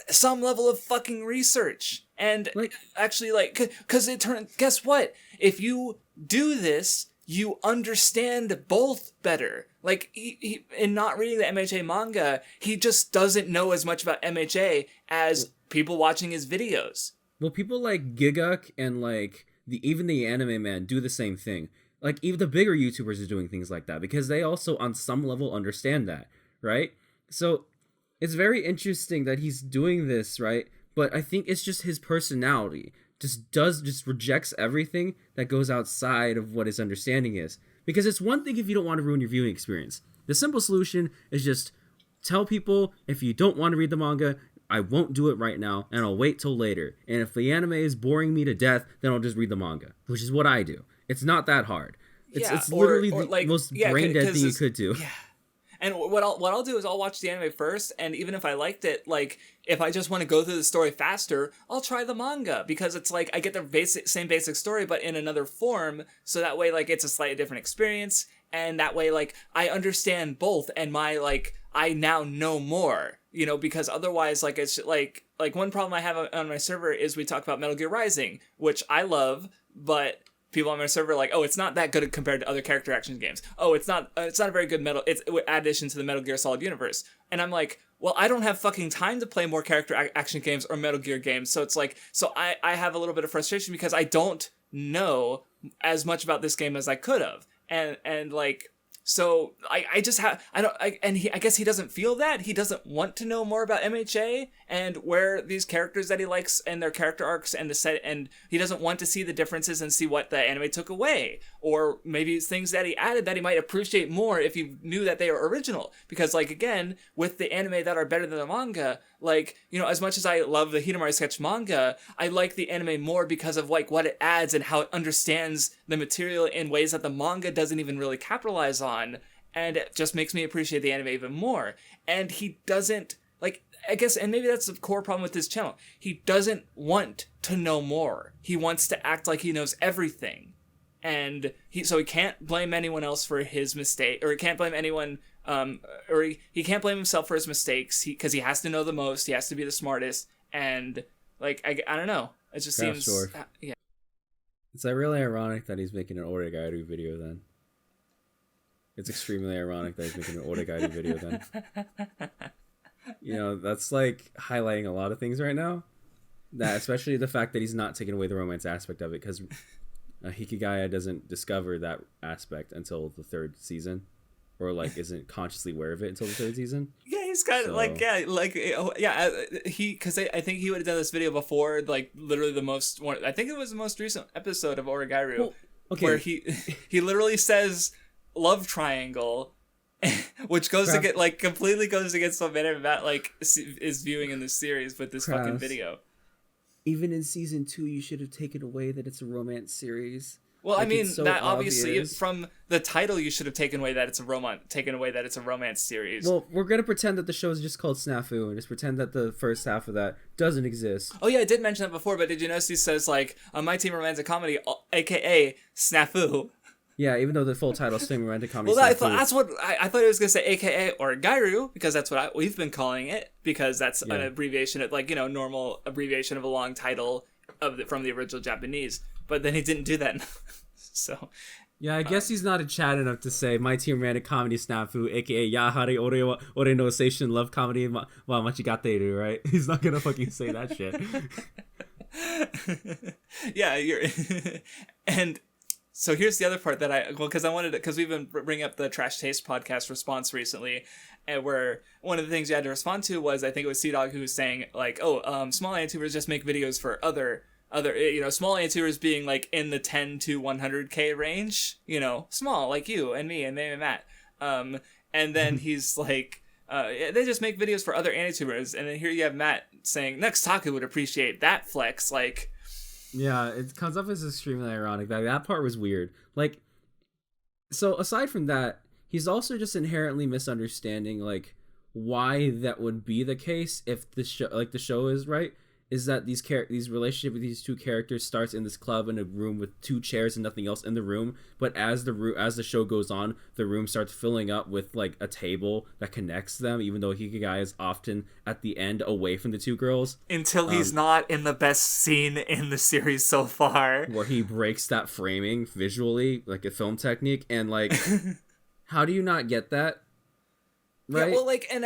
some level of fucking research and actually because guess what, if you do this you understand both better. Like he in not reading the MHA manga, he just doesn't know as much about MHA as people watching his videos. Well, people like Giguk and like even the Anime Man do the same thing. Like even the bigger YouTubers are doing things like that because they also on some level understand that, right? So it's very interesting that he's doing this, right? But I think it's just his personality just rejects everything that goes outside of what his understanding is. Because it's one thing if you don't want to ruin your viewing experience. The simple solution is just tell people, if you don't want to read the manga, I won't do it right now, and I'll wait till later. And if the anime is boring me to death, then I'll just read the manga, which is what I do. It's not that hard. It's literally the most brain dead thing you could do. Yeah. And what I'll do is I'll watch the anime first, and even if I liked it, like if I just want to go through the story faster, I'll try the manga because it's like I get the same basic story but in another form, so that way like it's a slightly different experience, and that way like I understand both, and I now know more, you know, because otherwise like it's like one problem I have on my server is we talk about Metal Gear Rising, which I love, but people on my server are like, oh, it's not that good compared to other character action games. Oh, it's not a very good it's addition to the Metal Gear Solid universe. And I'm like, well, I don't have fucking time to play more character action games or Metal Gear games. So it's like, I have a little bit of frustration because I don't know as much about this game as I could have. And like, so I just have, I guess he doesn't feel that. He doesn't want to know more about MHA and where these characters that he likes and their character arcs and the set, and he doesn't want to see the differences and see what the anime took away. Or maybe it's things that he added that he might appreciate more if he knew that they are original. Because like, again, with the anime that are better than the manga, like, you know, as much as I love the Hidamari Sketch manga, I like the anime more because of like what it adds and how it understands the material in ways that the manga doesn't even really capitalize on, and it just makes me appreciate the anime even more. And he doesn't, like, I guess, and maybe that's the core problem with this channel, he doesn't want to know more. He wants to act like he knows everything. And he can't blame anyone else for his mistake, or he can't blame anyone, or he can't blame himself for his mistakes, because he has to know the most, he has to be the smartest, and, like, I don't know. It just seems... Sure. Yeah. It's really ironic that he's making an Oregairu video then. It's extremely ironic that he's making an Oregairu video then. You know, that's like highlighting a lot of things right now. That, especially the fact that he's not taking away the romance aspect of it, because Hikigaya doesn't discover that aspect until the third season, or like isn't consciously aware of it until the third season. Yeah, he's kind of because I think he would have done this video before, like literally I think it was the most recent episode of Oregairu, well, okay, where he literally says love triangle, which goes to get like completely goes against what Matt like is viewing in this series with this fucking video. Even in season 2, you should have taken away that it's a romance series. Well, like, I mean, so that obviously obvious. From the title, you should have taken away that it's a romance series. Well, we're gonna pretend that the show is just called Snafu, and just pretend that the first half of that doesn't exist. Oh yeah, I did mention that before, but did you notice he says like, "My Team Romantic Comedy," aka Snafu? Yeah, even though the full title is Team Romantic Comedy. Well, Snafu. that's what I thought it was gonna say, aka Oregairu, because that's what we've been calling it, because that's an abbreviation of like, you know, normal abbreviation of a long title from the original Japanese. But then he didn't do that. So yeah, I guess he's not a Chad enough to say My Team Romantic Comedy Snafu, aka Yahari Ore no Seishun Love Comedy wa Machigatte, right? He's not gonna fucking say that shit. Yeah, and so here's the other part that because we've been bringing up the Trash Taste podcast response recently, and where one of the things you had to respond to was, I think it was Sea-Dog who was saying like, small YouTubers just make videos for other, you know, small YouTubers being like in the 10 to 100K range, you know, small like you and me and maybe Matt. And then he's like, they just make videos for other YouTubers. And then here you have Matt saying, Next Taku would appreciate that flex. Like, yeah, it comes off as extremely ironic. That part was weird. Like, so aside from that, he's also just inherently misunderstanding like why that would be the case if the show is right. is that these relationship with these two characters starts in this club in a room with two chairs and nothing else in the room, but as the show goes on, the room starts filling up with like a table that connects them, even though Hikigaya is often at the end away from the two girls until he's not in the best scene in the series so far, where he breaks that framing visually like a film technique. And like how do you not get that? Right? Yeah, well, like, and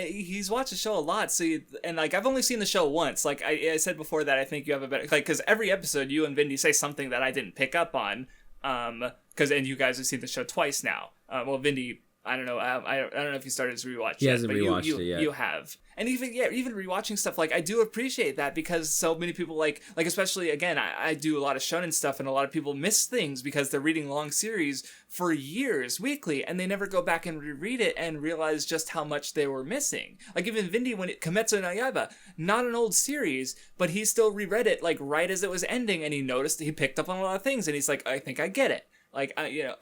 he's watched the show a lot, so and like I've only seen the show once. Like I said before that I think you have a better, like, because every episode you and Vindy say something that I didn't pick up on, and you guys have seen the show twice now. Well, Vindy, I don't know, I don't know if you started to rewatch. He hasn't rewatched it yet. You have, and even rewatching stuff, like I do appreciate that, because so many people like especially again I do a lot of shonen stuff, and a lot of people miss things because they're reading long series for years weekly, and they never go back and reread it and realize just how much they were missing. Like even Vindy, when Kimetsu no Yaiba, not an old series, but he still reread it like right as it was ending, and he picked up on a lot of things, and he's like, I think I get it. Like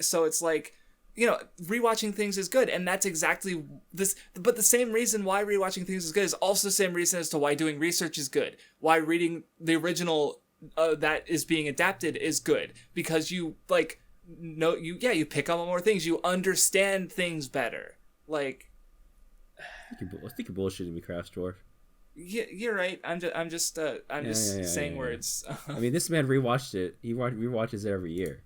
so it's like, rewatching things is good, and that's exactly this. But the same reason why rewatching things is good is also the same reason as to why doing research is good. Why reading the original that is being adapted is good, because you like you pick up on more things, you understand things better. Like, I think you're bullshitting me, Craft Dwarf. Yeah, you're right. I'm just saying words. I mean, this man rewatched it. He rewatches it every year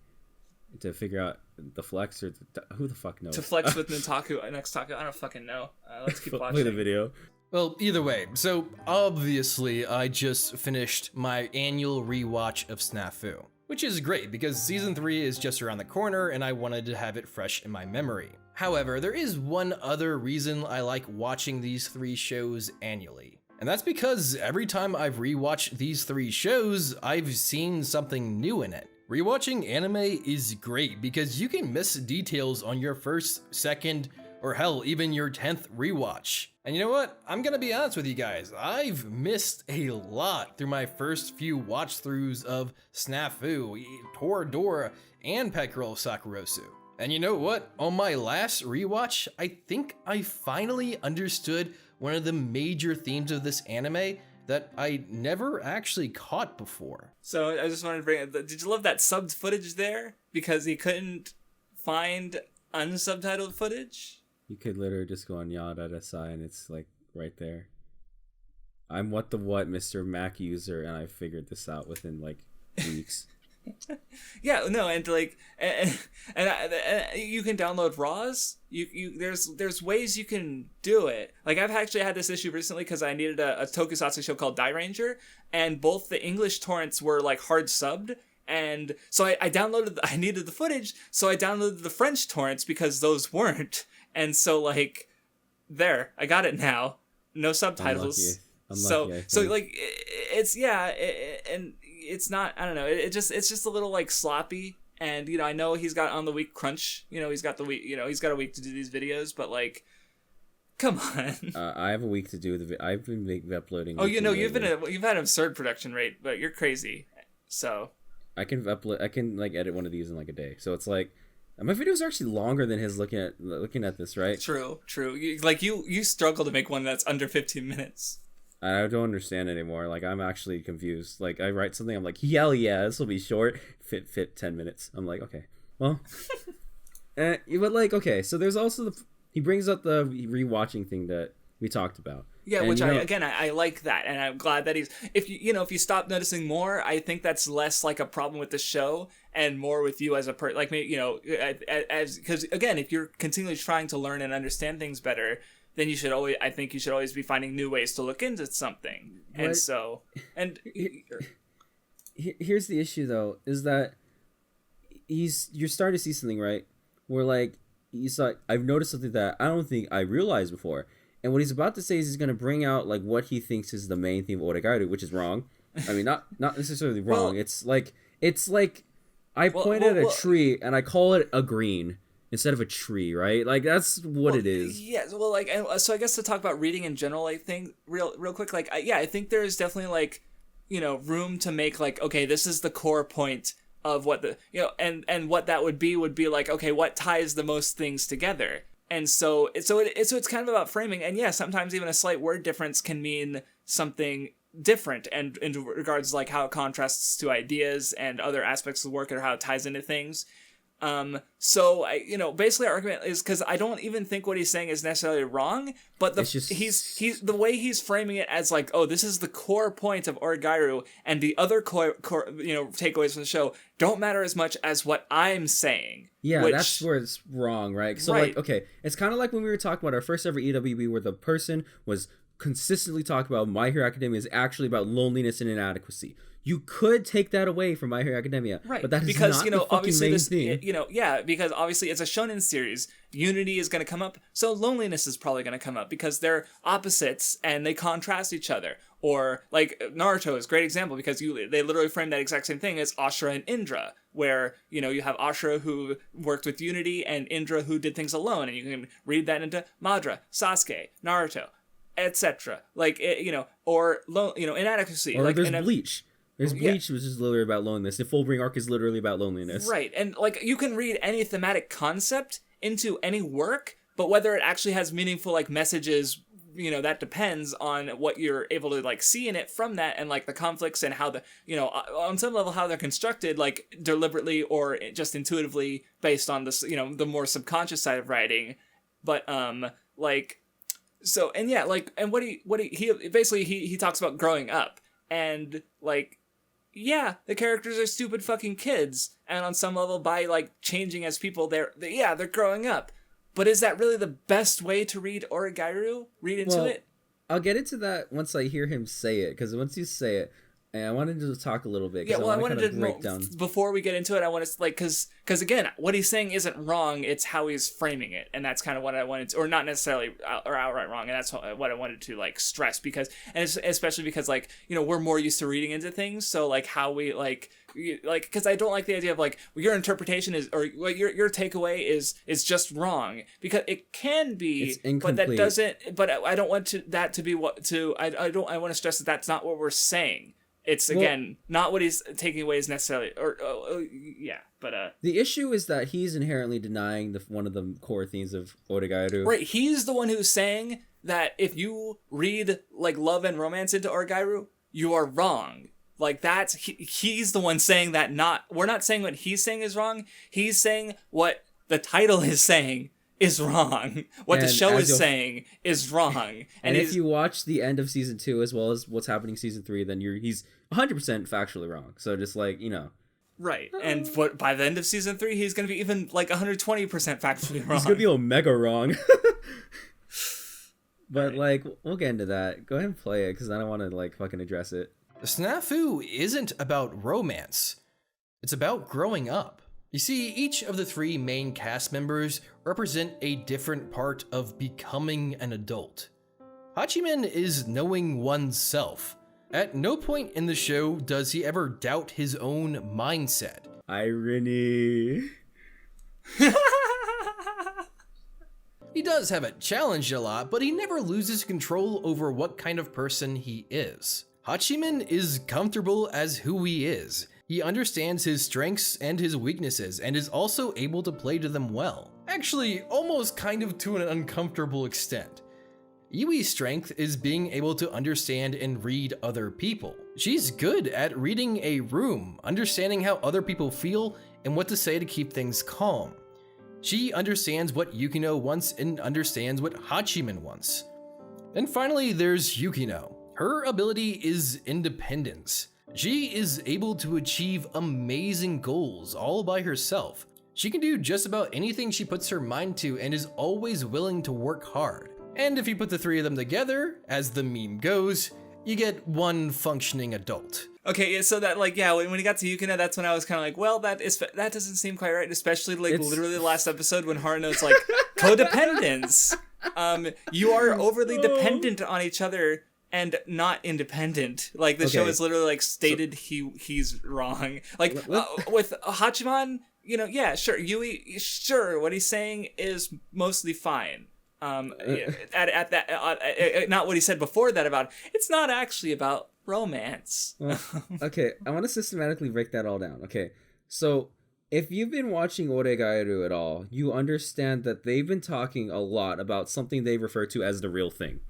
to figure out the flex or who the fuck knows. To flex with Nentaku, Nextaku, I don't fucking know. Let's keep watching. Play the video. Well, either way, so obviously I just finished my annual rewatch of Snafu, which is great because season 3 is just around the corner and I wanted to have it fresh in my memory. However, there is one other reason I like watching these 3 shows annually. And that's because every time I've rewatched these 3 shows, I've seen something new in it. Rewatching anime is great because you can miss details on your first, second, or hell, even your 10th rewatch. And you know what? I'm gonna be honest with you guys. I've missed a lot through my first few watch-throughs of Snafu, Toradora, and Pet Girl Sakurosu. And you know what? On my last rewatch, I think I finally understood one of the major themes of this anime that I never actually caught before. So I just wanted to bring it. Did you love that subbed footage there? Because he couldn't find unsubtitled footage? You could literally just go on Yada Desai and it's like right there. I'm what Mr. Mac user, and I figured this out within like weeks. Yeah, no, and like, and you can download RAWs. There's ways you can do it. Like I've actually had this issue recently because I needed a tokusatsu show called Die Ranger, and both the English torrents were like hard subbed, and so I needed the footage, so I downloaded the French torrents because those weren't, and so like, there, I got it now, no subtitles. Unlucky, so like it's and it's not, I don't know, it's just a little like sloppy, and I know he's got on the week crunch, he's got a week to do these videos, but like, come on. I have a week to do I've been uploading. Oh, you've had an absurd production rate, but you're crazy. So I can like edit one of these in like a day. So it's like my videos are actually longer than his looking at this, right? True. You struggle to make one that's under 15 minutes. I don't understand anymore. Like, I'm actually confused. Like, I write something, I'm like, hell yeah, this will be short. Fit 10 minutes. I'm like, okay. Well. But, like, okay, so there's also he brings up the rewatching thing that we talked about. Yeah, and, which I like that, and I'm glad that if you stop noticing more, I think that's less like a problem with the show and more with you as a person. Like, because again, if you're continually trying to learn and understand things better, then you should always be finding new ways to look into something. Right. And so, here's the issue though, is that you're starting to see something, right? Where like I've noticed something that I don't think I realized before. And what he's about to say is he's going to bring out like what he thinks is the main theme of Oregairu, which is wrong. I mean, not necessarily wrong. Well, it's like I point at a tree and I call it a green instead of a tree, right? Like that's what it is. Yeah. Well, like, so I guess to talk about reading in general, I think real quick, like, I think there is definitely like, room to make like, okay, this is the core point of what the, and what that would be like, okay, what ties the most things together. And so it's kind of about framing, and yeah, sometimes even a slight word difference can mean something different, and in regards like how it contrasts to ideas and other aspects of the work, or how it ties into things. So basically our argument is, because I don't even think what he's saying is necessarily wrong, but he's the way he's framing it as like, oh, this is the core point of Origairu, and the other core takeaways from the show don't matter as much as what I'm saying. Yeah, that's where it's wrong, right? So like, okay, it's kind of like when we were talking about our first ever EWB, where the person was consistently talking about My Hero Academia is actually about loneliness and inadequacy. You could take that away from My Hero Academia, right? But that is because, not the fucking main thing. Because obviously it's a shonen series. Unity is going to come up, so loneliness is probably going to come up, because they're opposites and they contrast each other. Or like Naruto is a great example, because they literally frame that exact same thing as Ashura and Indra, where you have Ashura who worked with Unity and Indra who did things alone, and you can read that into Madara, Sasuke, Naruto, etc. Like or inadequacy. Or like there's Bleach. There's Bleach, which is literally about loneliness. The Fullbring arc is literally about loneliness. Right, and like you can read any thematic concept into any work, but whether it actually has meaningful like messages, that depends on what you're able to like see in it from that, and like the conflicts and how the on some level how they're constructed, like deliberately or just intuitively based on this the more subconscious side of writing. But so and yeah, like, and what he basically he talks about growing up, and like, yeah, the characters are stupid fucking kids, and on some level, by like changing as people, they're growing up. But is that really the best way to read Origairu? Read into it? I'll get into that once I hear him say it, because once you say it, and I wanted to talk a little bit. Yeah, well, I wanted to break down. Before we get into it, I want to like, because again, what he's saying isn't wrong. It's how he's framing it, and that's kind of what I wanted to, or not necessarily or outright wrong, and that's what I wanted to like stress, because, and especially because like we're more used to reading into things, so like how we like because I don't like the idea of like your interpretation is, or your takeaway is just wrong, because it can be, it's incomplete. But that doesn't. But I don't want that to be what to. I want to stress that that's not what we're saying. It's again not what he's taking away is necessarily, but the issue is that he's inherently denying one of the core themes of Origairu. Right, he's the one who's saying that if you read like love and romance into Origairu, you are wrong. Like that's he's the one saying that. We're not saying what he's saying is wrong. He's saying what the title is saying is wrong. What the show is saying is wrong. And if you watch the end of season 2 as well as what's happening in season 3, then he's 100% factually wrong. So just like, Right. And by the end of season 3, he's going to be even like 120% factually wrong. He's going to be omega wrong. But like, we'll get into that. Go ahead and play it, because I don't want to like fucking address it. The snafu isn't about romance. It's about growing up. You see, each of the 3 main cast members represent a different part of becoming an adult. Hachiman is knowing oneself. At no point in the show does he ever doubt his own mindset. Irony. He does have it challenged a lot, but he never loses control over what kind of person he is. Hachiman is comfortable as who he is. He understands his strengths and his weaknesses, and is also able to play to them well. Actually, almost kind of to an uncomfortable extent. Yui's strength is being able to understand and read other people. She's good at reading a room, understanding how other people feel, and what to say to keep things calm. She understands what Yukino wants and understands what Hachiman wants. And finally, there's Yukino. Her ability is independence. She is able to achieve amazing goals all by herself. She can do just about anything she puts her mind to and is always willing to work hard. And if you put the 3 of them together, as the meme goes, you get one functioning adult. Okay, yeah, so that like, yeah, when he got to Yukino, that's when I was kind of like, well, that doesn't seem quite right, especially like literally the last episode when Haruno's like, codependence. You are overly dependent on each other and not independent. Like the show is literally like stated he's wrong. Like with Hachiman, yeah, sure, Yui, sure, what he's saying is mostly fine. At that, not what he said before that about it's not actually about romance. Well, okay, I want to systematically break that all down. Okay, so if you've been watching Origairu at all, you understand that they've been talking a lot about something they refer to as the real thing.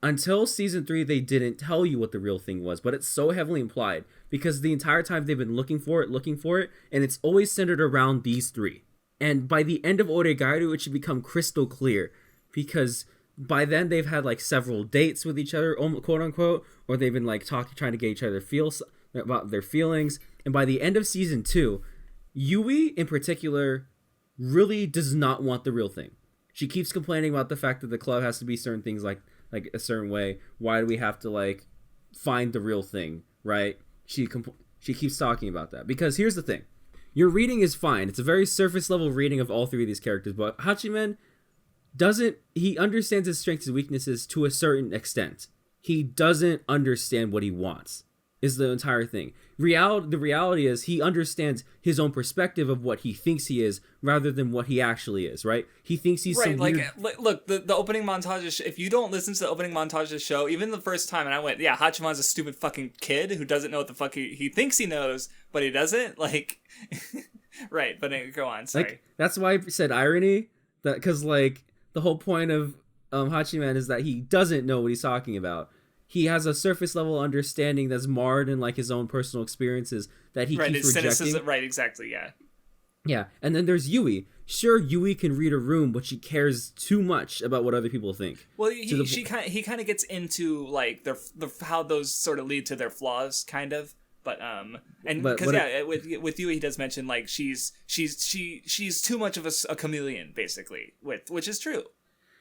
until season 3 they didn't tell you what the real thing was, but it's so heavily implied because the entire time they've been looking for it, and it's always centered around these three. And by the end of Oregairu, it should become crystal clear because by then they've had like several dates with each other, quote unquote, or they've been like trying to get each other about their feelings. And by the end of season 2, Yui in particular really does not want the real thing. She keeps complaining about the fact that the club has to be certain things like a certain way. Why do we have to like find the real thing, right? She keeps talking about that because here's the thing. Your reading is fine. It's a very surface level reading of all three of these characters, but Hachimen he understands his strengths and weaknesses to a certain extent. He doesn't understand what he wants, is the entire thing. The reality is he understands his own perspective of what he thinks he is rather than what he actually is, right? He thinks he's right. some weird... Look, the opening montage. If you don't listen to the opening montage of the show, even the first time, and I went, yeah, Hachiman's a stupid fucking kid who doesn't know what the fuck he thinks he knows, but he doesn't. Like, right? But go on. Sorry. Like, that's why I said irony, that because like the whole point of Hachiman is that he doesn't know what he's talking about. He has a surface level understanding that's marred in like his own personal experiences that he keeps rejecting. Cynicism, right, exactly, yeah. Yeah, and then there's Yui. Sure, Yui can read a room, but she cares too much about what other people think. Well, he kind of gets into like how those sort of lead to their flaws, kind of. But with Yui, he does mention like she's too much of a chameleon, basically, which is true.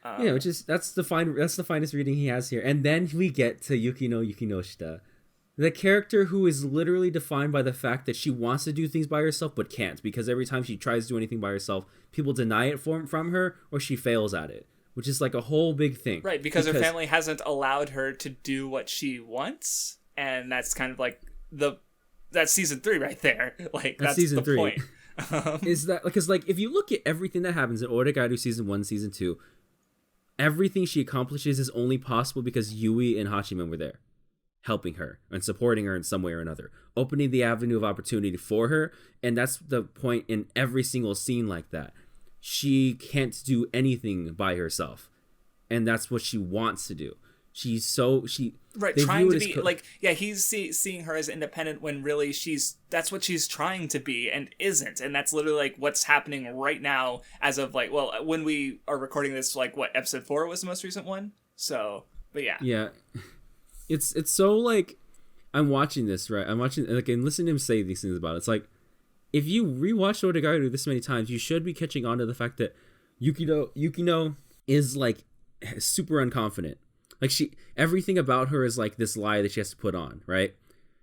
Yeah, that's the finest reading he has here. And then we get to Yukino Yukinoshita, the character who is literally defined by the fact that she wants to do things by herself but can't, because every time she tries to do anything by herself, people deny it from her or she fails at it, which is like a whole big thing. Right, because her family hasn't allowed her to do what she wants, and that's kind of like that's season 3 right there. Like that's season 3. Point. Is that because like if you look at everything that happens in Oregairu season 1, season 2, everything she accomplishes is only possible because Yui and Hachiman were there, helping her and supporting her in some way or another, opening the avenue of opportunity for her. And that's the point in every single scene like that. She can't do anything by herself, and that's what she wants to do. Right, trying to be like, yeah, he's seeing her as independent when really that's what she's trying to be and isn't, and that's literally like what's happening right now as of like, well, when we are recording this, like what episode 4 was the most recent one. So, but yeah, it's so like I'm watching this, right? I'm watching like and listening to him say these things about it. It's like if you rewatch Oregairu this many times, you should be catching on to the fact that Yukino is like super unconfident. Like everything about her is like this lie that she has to put on, right?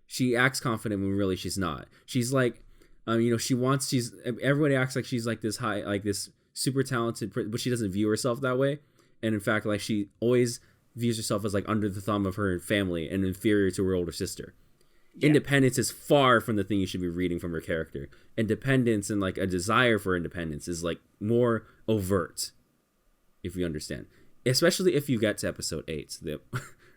She acts confident when really she's not. She's like, everybody acts like she's like this high, like this super talented, but she doesn't view herself that way. And in fact, like she always views herself as like under the thumb of her family and inferior to her older sister. Yeah. Independence is far from the thing you should be reading from her character. Independence and like a desire for independence is like more overt, if you understand. Especially if you get to episode 8,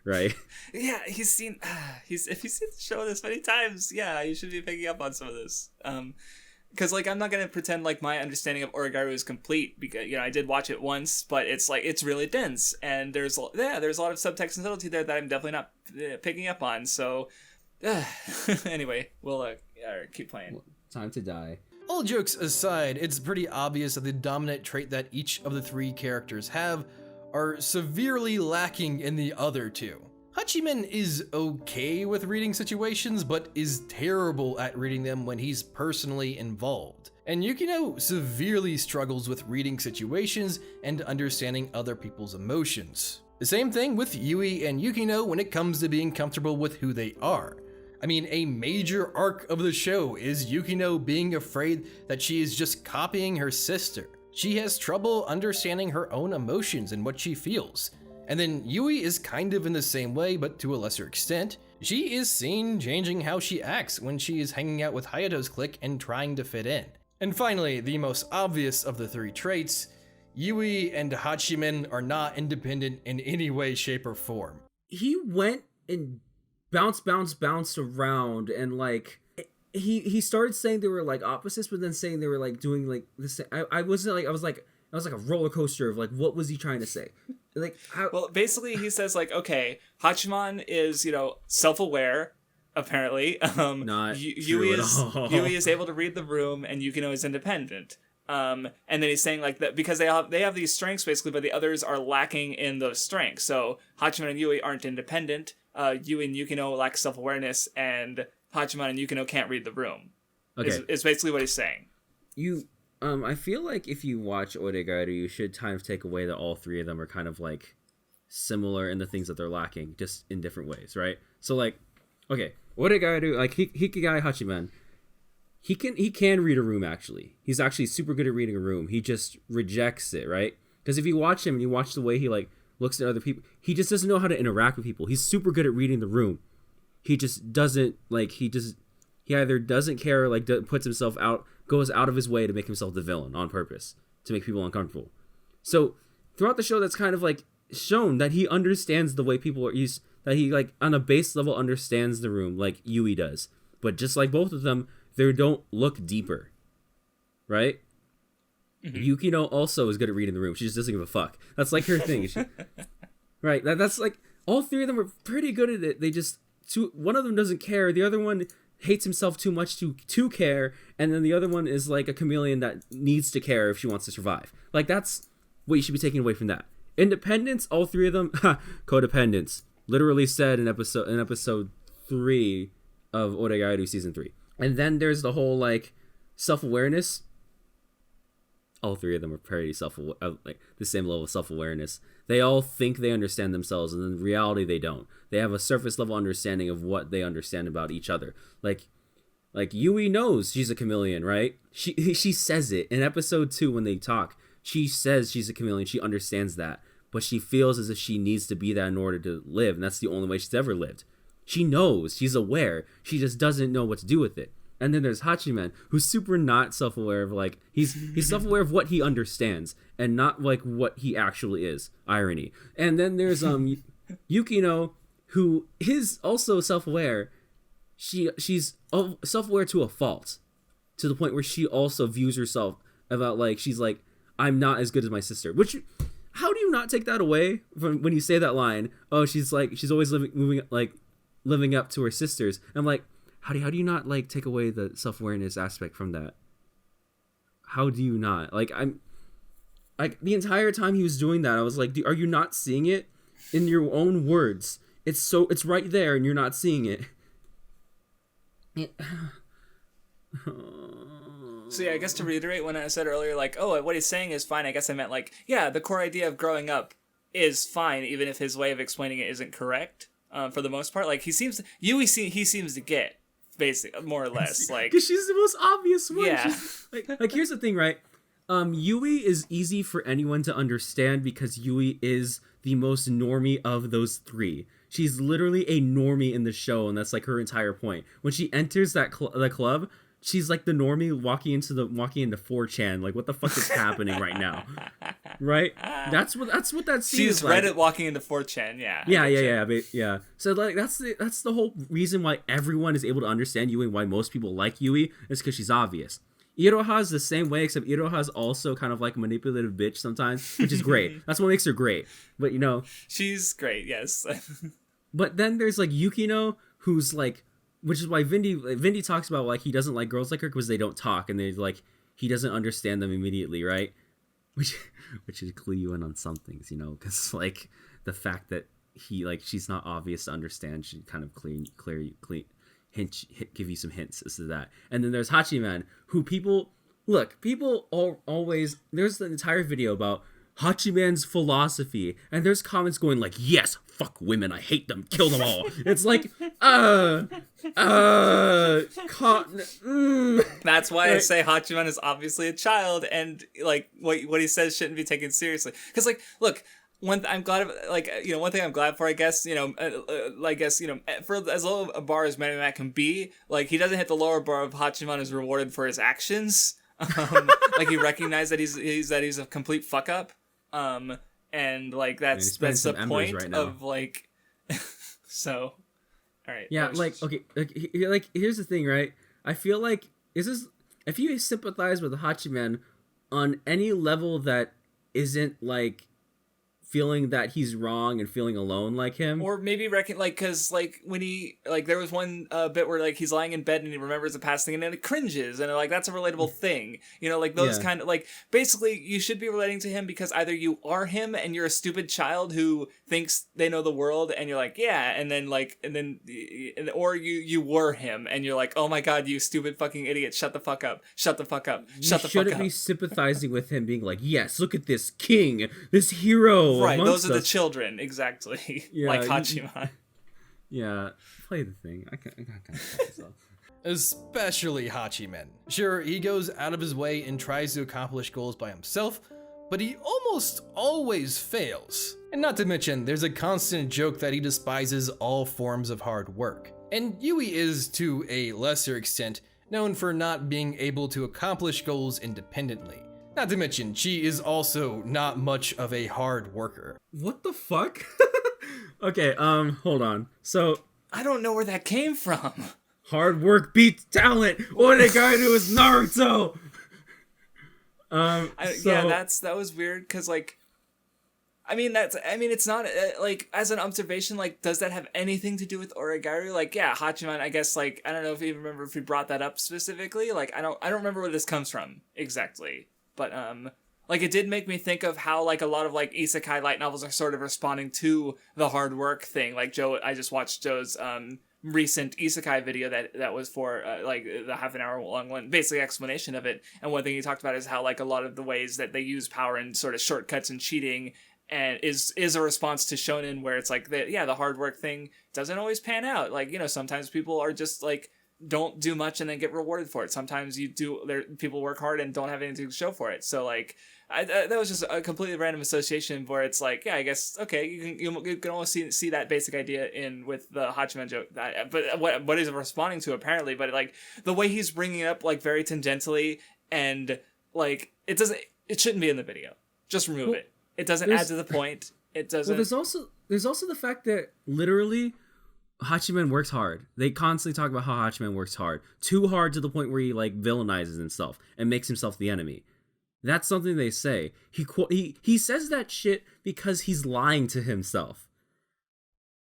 right? Yeah, if you've seen the show this many times, yeah, you should be picking up on some of this. Because like I'm not gonna pretend like my understanding of Oregairu is complete, because I did watch it once, but it's like it's really dense, and there's a lot of subtext and subtlety there that I'm definitely not picking up on. So anyway, we'll keep playing. Time to die. All jokes aside, it's pretty obvious that the dominant trait that each of the 3 characters have are severely lacking in the other 2. Hachiman is okay with reading situations, but is terrible at reading them when he's personally involved. And Yukino severely struggles with reading situations and understanding other people's emotions. The same thing with Yui and Yukino when it comes to being comfortable with who they are. I mean, a major arc of the show is Yukino being afraid that she is just copying her sister. She has trouble understanding her own emotions and what she feels. And then Yui is kind of in the same way, but to a lesser extent. She is seen changing how she acts when she is hanging out with Hayato's clique and trying to fit in. And finally, the most obvious of the 3 traits, Yui and Hachiman are not independent in any way, shape, or form. He went and bounced around, and like he started saying they were like opposites, but then saying they were like doing like the same. I was like a roller coaster of like what was he trying to say? like how? Well, basically, he says like, okay, Hachiman is self-aware. Apparently, Not Yui true at is all. Yui is able to read the room, and Yukino is independent. And then he's saying like that because they have these strengths basically, but the others are lacking in those strengths. So Hachiman and Yui aren't independent. Yui and Yukino lack self-awareness, and Hachiman and Yukino can't read the room. Okay, Is basically what he's saying. I feel like if you watch Oregairu, you should kind of take away that all three of them are kind of like similar in the things that they're lacking, just in different ways, right? So like, okay, Oregairu, like Hikigai Hachiman, he can read a room actually. He's actually super good at reading a room. He just rejects it, right? Because if you watch him and you watch the way he like looks at other people, he just doesn't know how to interact with people. He's super good at reading the room. He just doesn't like he either doesn't care or like puts himself out, goes out of his way to make himself the villain on purpose to make people uncomfortable. So throughout the show, that's kind of like shown that he understands the way people are used, that he like on a base level understands the room like Yui does. But just like both of them, they don't look deeper, right? Mm-hmm. Yukino also is good at reading the room. She just doesn't give a fuck. That's like her thing. Right? That's like all three of them are pretty good at it. They just one of them doesn't care. The other one hates himself too much to care, and then the other one is like a chameleon that needs to care if she wants to survive. Like that's what you should be taking away from that. Independence, all three of them, codependence. Literally said in episode 3 of Oregairu season 3. And then there's the whole like self-awareness. All three of them are pretty like the same level of self-awareness. They all think they understand themselves, and in reality they don't. They have a surface level understanding of what they understand about each other. Like Yui knows she's a chameleon, right? She says it in episode 2 when they talk. She says she's a chameleon. She understands that, but she feels as if she needs to be that in order to live, and that's the only way she's ever lived. She knows, she's aware, she just doesn't know what to do with it. And then there's Hachiman, who's super not self-aware of like he's self-aware of what he understands and not like what he actually is. Irony. And then there's Yukino, who is also self-aware. She's self-aware to a fault, to the point where she also views herself about like she's like, I'm not as good as my sister. Which, how do you not take that away from when you say that line? Oh, she's always living up to her sisters. I'm like, how do you not like take away the self-awareness aspect from that? How do you not? Like I'm like the entire time he was doing that, I was like, are you not seeing it in your own words? It's right there and you're not seeing it. So yeah, I guess to reiterate when I said earlier, like, oh, what he's saying is fine, I guess I meant like, yeah, the core idea of growing up is fine, even if his way of explaining it isn't correct. For the most part, like he seems to get basically more or less like because she's the most obvious one. Yeah. Like here's the thing, right? Yui is easy for anyone to understand because Yui is the most normie of those three. She's literally a normie in the show, and that's like her entire point. When she enters the club, she's like the normie walking into 4chan. Like, what the fuck is happening right now? Right? That's what that scene She's is like. Reddit walking into 4chan. Yeah. Yeah. So like that's the whole reason why everyone is able to understand Yui and why most people like Yui is because she's obvious. Iroha's the same way, except Iroha's also kind of like a manipulative bitch sometimes, which is great. That's what makes her great. But she's great. Yes. But then there's like Yukino, who's like, which is why Vindy talks about like he doesn't like girls like her because they don't talk and they like he doesn't understand them immediately, right? Which should clue you in on some things, because like the fact that he like she's not obvious to understand should kind of clear give you some hints as to that. And then there's Hachiman, who people always there's the entire video about Hachiman's philosophy, and there's comments going like, yes, fuck women, I hate them, kill them all. It's like, That's why I say Hachiman is obviously a child, and like what he says shouldn't be taken seriously. Because like, look, one thing I'm glad for, I guess, for as low a bar as Mary Matt can be, like he doesn't hit the lower bar of Hachiman is rewarded for his actions. Like he recognized that he's a complete fuck up. And like that's the point right of like so all right. Yeah, like okay, like here's the thing, right? I feel like if you sympathize with Hachiman on any level that isn't like feeling that he's wrong and feeling alone like him. Or maybe because when he there was one bit where he's lying in bed and he remembers the past thing and then it cringes and that's a relatable thing, those kind of basically you should be relating to him because either you are him and you're a stupid child who thinks they know the world and you're yeah, and then or you were him and you're oh my god, you stupid fucking idiot, shut the fuck up, shut the fuck up, shut the fuck up. You shouldn't be sympathizing with him being yes, look at this king, this hero. Right, those are the children, exactly. Yeah, like Hachiman. Yeah, play the thing. I can't myself. Especially Hachiman. Sure, he goes out of his way and tries to accomplish goals by himself, but he almost always fails. And not to mention, there's a constant joke that he despises all forms of hard work. And Yui is, to a lesser extent, known for not being able to accomplish goals independently. Not to mention, she is also not much of a hard worker. What the fuck? Okay, hold on. So, I don't know where that came from. Hard work beats talent. Oregairu is Naruto. Yeah, that was weird because it's not as an observation, does that have anything to do with Oregairu? Yeah, Hachiman, I guess, I don't know if you remember if we brought that up specifically. I don't remember where this comes from exactly. But, it did make me think of how, a lot of, isekai light novels are sort of responding to the hard work thing. I just watched Joe's, recent isekai video that was for, the half an hour long one, basically explanation of it. And one thing he talked about is how, a lot of the ways that they use power and sort of shortcuts and cheating and is a response to shonen where it's the hard work thing doesn't always pan out. Sometimes people are just, don't do much and then get rewarded for it. Sometimes people work hard and don't have anything to show for it. So that was just a completely random association where it's yeah, I guess, okay, you can almost see that basic idea with the Hachiman joke. But what he's responding to apparently, but the way he's bringing it up very tangentially and it shouldn't be in the video. Just remove it. It doesn't add to the point. It doesn't. Well, there's also the fact that literally Hachiman works hard. They constantly talk about how Hachiman works hard. Too hard to the point where he villainizes himself and makes himself the enemy. That's something they say. He says that shit because he's lying to himself.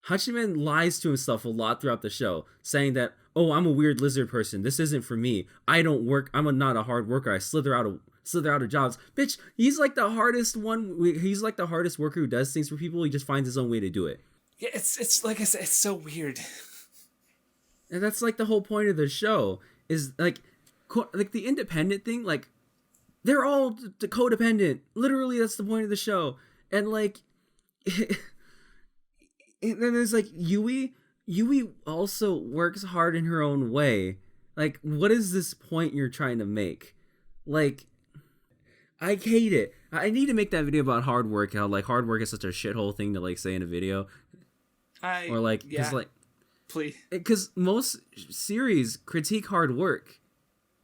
Hachiman lies to himself a lot throughout the show, saying that, oh, I'm a weird lizard person. This isn't for me. I don't work. Not a hard worker. I slither out of jobs. Bitch, he's the hardest one. He's the hardest worker who does things for people. He just finds his own way to do it. Yeah, it's like I said, it's so weird. And that's the whole point of the show is the independent thing. They're all codependent. Literally, that's the point of the show. And and then there's Yui. Yui also works hard in her own way. What is this point you're trying to make? I hate it. I need to make that video about hard work. How hard work is such a shithole thing to say in a video. Please. Because most series critique hard work,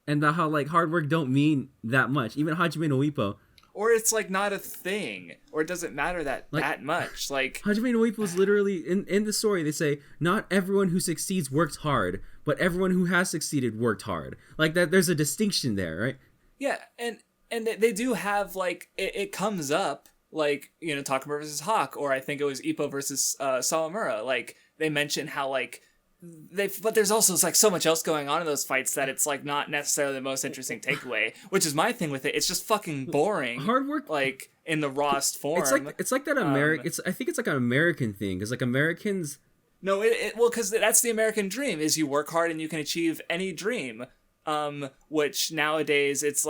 and how hard work don't mean that much. Even Hajime no Ippo. Or it's not a thing, or it doesn't matter that much. Hajime no Ippo is literally in the story. They say not everyone who succeeds works hard, but everyone who has succeeded worked hard. That there's a distinction there, right? Yeah, and they do have it comes up Takuma versus Hawk, or I think it was Ippo versus Sawamura. They mention how but there's also so much else going on in those fights that it's not necessarily the most interesting takeaway, which is my thing with it. It's just fucking boring. Hard work, in the rawest form. It's that American. I think it's an American thing because Americans. No, because that's the American dream is you work hard and you can achieve any dream. Which nowadays it's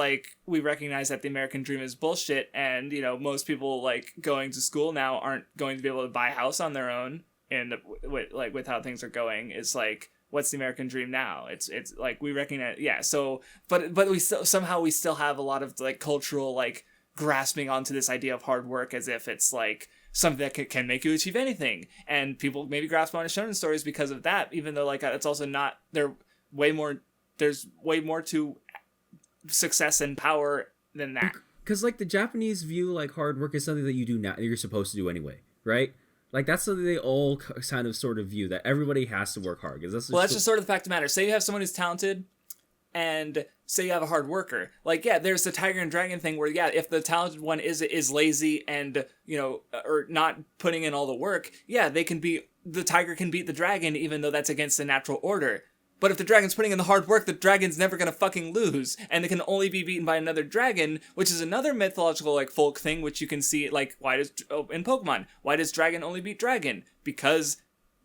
we recognize that the American dream is bullshit, and most people going to school now aren't going to be able to buy a house on their own. And with how things are going, it's what's the American dream now? It's we recognize, yeah. So, but we still have a lot of cultural grasping onto this idea of hard work as if it's something that can make you achieve anything, and people maybe grasp onto shonen stories because of that. Even though it's also not. There's way more to success and power than that. Because the Japanese view hard work is something that you do now, you're supposed to do anyway, right? That's something they all kind of sort of view, that everybody has to work hard. That's just sort and say you have a hard worker. Like, yeah, there's the tiger and dragon thing where, yeah, if the talented one is lazy and, you know, or not putting in all the work, yeah, the tiger can beat the dragon even though that's against the natural order. But if the dragon's putting in the hard work, the dragon's never gonna fucking lose, and they can only be beaten by another dragon, which is another mythological, like, folk thing, which you can see, like, in Pokemon, why does dragon only beat dragon? Because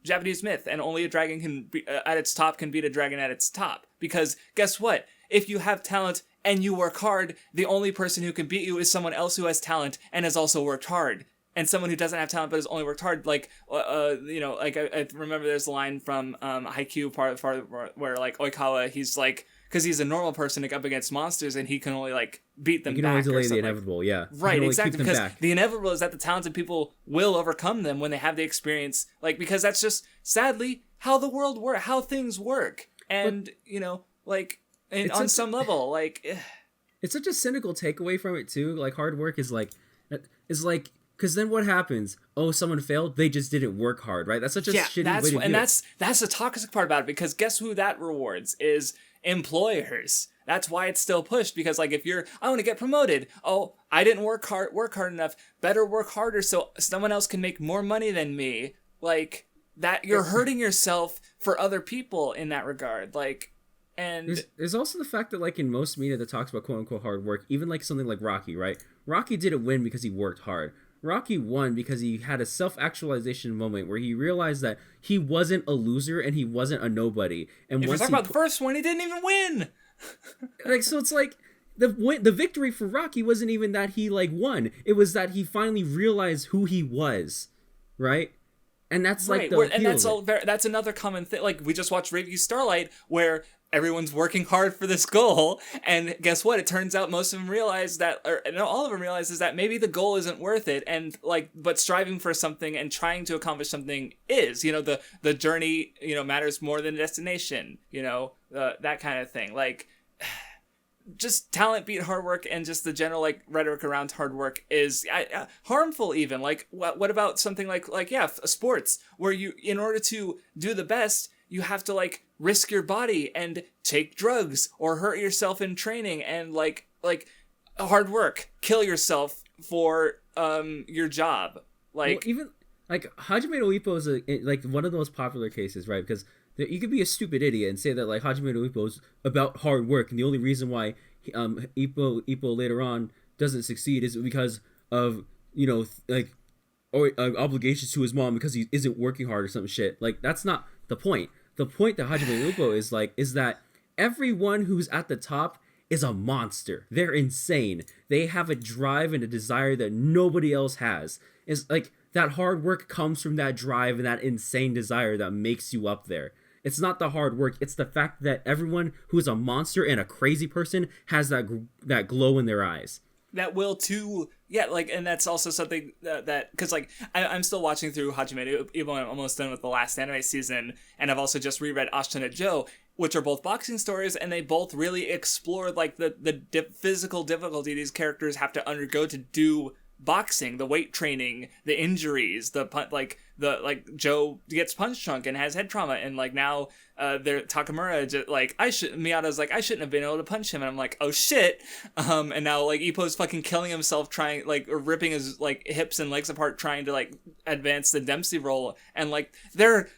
Japanese myth, and only a dragon at its top can beat a dragon at its top. Because guess what? If you have talent and you work hard, the only person who can beat you is someone else who has talent and has also worked hard. And someone who doesn't have talent but has only worked hard, like, you know, like, I remember there's a line from Haikyuu part where, like, Oikawa, he's like, because he's a normal person to go up against monsters, and he can only, like, beat them back. You can only delay the inevitable, yeah. Right, exactly, because the inevitable is that the talented people will overcome them when they have the experience, like, because that's just, sadly, how the world works, how things work. And, you know, like, and on some level, like... It's such a cynical takeaway from it, too. Like, hard work is like... Because then what happens? Oh, someone failed? They just didn't work hard, right? That's such a shitty way to view it. And that's the toxic part about it, because guess who that rewards? Is employers. That's why it's still pushed, because, like, if I want to get promoted. Oh, I didn't work hard enough. Better work harder so someone else can make more money than me. Like, that you're hurting yourself for other people in that regard. Like, and... There's also the fact that, like, in most media that talks about quote-unquote hard work, even, like, something like Rocky, right? Rocky didn't win because he worked hard. Rocky won because he had a self-actualization moment where he realized that he wasn't a loser and he wasn't a nobody. And if once you talk about the first one, he didn't even win. Like, so it's like the victory for Rocky wasn't even that he, like, won. It was that he finally realized who he was, right? And that's like that's another common thing. Like, we just watched Rave U Starlight, where everyone's working hard for this goal, and guess what? It turns out most of them realize that, or no, all of them realizes that maybe the goal isn't worth it, and like, but striving for something and trying to accomplish something is, you know, the journey, you know, matters more than the destination, you know, that kind of thing. Like, just talent beat hard work, and just the general, like, rhetoric around hard work is harmful even. Like, what about something like sports, where you, in order to do the best, you have to, like, risk your body and take drugs or hurt yourself in training, and like hard work, kill yourself for your job. Like, well, even like Hajime no Ippo is like one of the most popular cases, right? Because you could be a stupid idiot and say that, like, Hajime no Ippo is about hard work, and the only reason why Ippo later on doesn't succeed is because of, you know, like, or obligations to his mom because he isn't working hard or some shit. Like, that's not the point. The point that Hajime no Ippo is that everyone who's at the top is a monster. They're insane. They have a drive and a desire that nobody else has. It's like that hard work comes from that drive and that insane desire that makes you up there. It's not the hard work. It's the fact that everyone who is a monster and a crazy person has that glow in their eyes. That will too, yeah, like, and that's also something that because, like, I'm still watching through Hajime no Ippo, I'm almost done with the last anime season, and I've also just reread Ashita no Joe, which are both boxing stories, and they both really explore, like, the physical difficulty these characters have to undergo to do boxing, the weight training, the injuries, Joe gets punch drunk and has head trauma, and, like, now Takamura just, like, Miyata's like, I shouldn't have been able to punch him, and I'm like, oh shit. And now, like, Ippo's fucking killing himself trying, like, or ripping his, like, hips and legs apart trying to, like, advance the Dempsey role, and, like, they're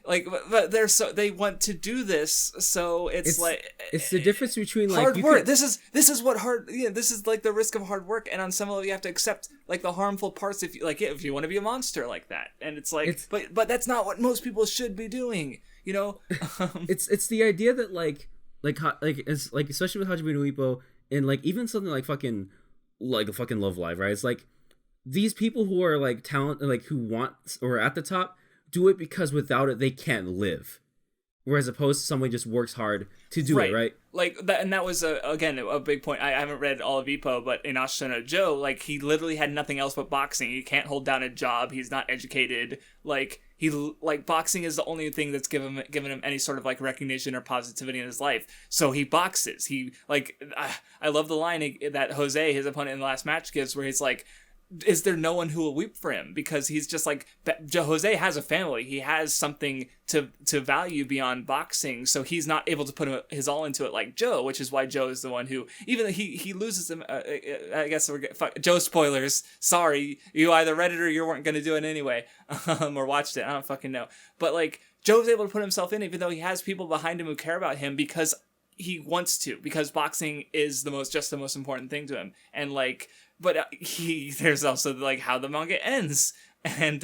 but they want to do this, so it's the difference between, like, hard work. This is what hard, this is, like, the risk of hard work, and on some level you have to accept, like, the harmful parts if you want to be a monster like that, and it's like, but that's not what most people should be doing, you know. It's the idea that like it's like, especially with Hajime no Ippo, and, like, even something like fucking Love Live, right? It's like these people who are, like, talent, like, who want or at the top, do it because without it they can't live, whereas opposed to someone who just works hard to do it, right? Like that, and that was again a big point. I haven't read all of Ippo, but in Ashita no Joe, like, he literally had nothing else but boxing. He can't hold down a job. He's not educated. Like, boxing is the only thing that's given him any sort of, like, recognition or positivity in his life. So he boxes. He, like, I love the line that Jose, his opponent in the last match, gives, where he's like, is there no one who will weep for him? Because he's just like, Jose has a family. He has something to value beyond boxing. So he's not able to put his all into it like Joe, which is why Joe is the one who, even though he loses him, I guess Joe spoilers. Sorry, you either read it or you weren't going to do it anyway, or watched it. I don't fucking know. But like, Joe's able to put himself in, even though he has people behind him who care about him because he wants to, because boxing is the most important thing to him. And like, but there's also like how the manga ends, and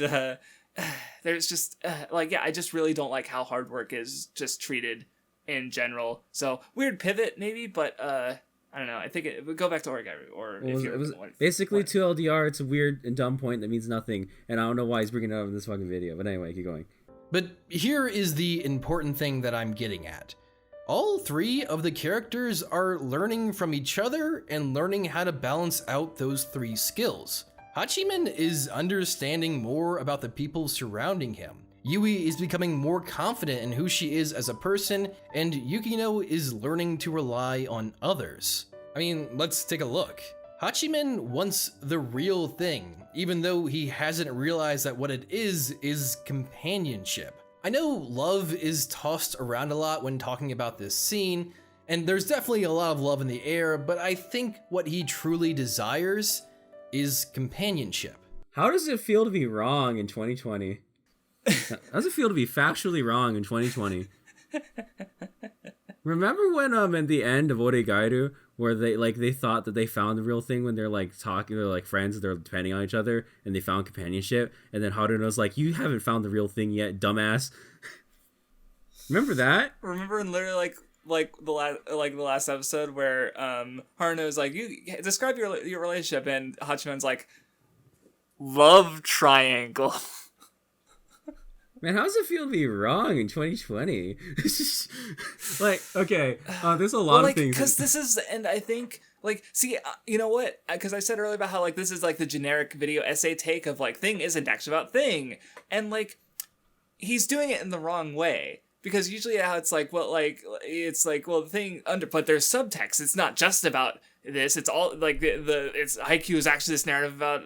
there's just like, yeah, I just really don't like how hard work is just treated in general. So weird pivot maybe, but I don't know. I think it would go back to Origairu, or if it was basically 2LDR. It's a weird and dumb point that means nothing, and I don't know why he's bringing it up in this fucking video. But anyway, keep going. But here is the important thing that I'm getting at. All three of the characters are learning from each other and learning how to balance out those three skills. Hachiman is understanding more about the people surrounding him. Yui is becoming more confident in who she is as a person, and Yukino is learning to rely on others. I mean, let's take a look. Hachiman wants the real thing, even though he hasn't realized that what it is companionship. I know love is tossed around a lot when talking about this scene, and there's definitely a lot of love in the air, but I think what he truly desires is companionship. How does it feel to be wrong in 2020? How does it feel to be factually wrong in 2020? Remember when in the end of Oregairu, where they thought that they found the real thing when they're like talking, they're like friends, they're depending on each other, and they found companionship, and then Haruno's like, "You haven't found the real thing yet, dumbass." Remember that? Remember in literally like the last episode where Haruno's like, "You describe your relationship," and Hachiman's like, "Love triangle." Man, how does it feel to be wrong in 2020? Like, okay, there's a lot of things. Because this is, and I think, like, see, you know what? Because I said earlier about how, like, this is, like, the generic video essay take of, like, thing isn't actually about thing. And, like, he's doing it in the wrong way. Because usually how it's like, well, like, it's like, well, the thing but there's subtext. It's not just about this. It's all, like, it's Haikyuu is actually this narrative about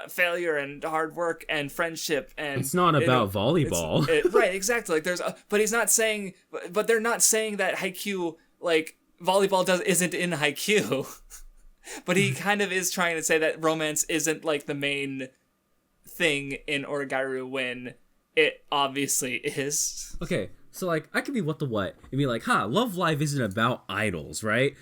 failure and hard work and friendship, and it's not about volleyball. Right, exactly. Like, but he's not saying, but they're not saying that Haikyuu, like, volleyball isn't in Haikyuu. But he kind of is trying to say that romance isn't, like, the main thing in Origairu when it obviously is. Okay, so, like, I could be what and be like, Love Live isn't about idols, right?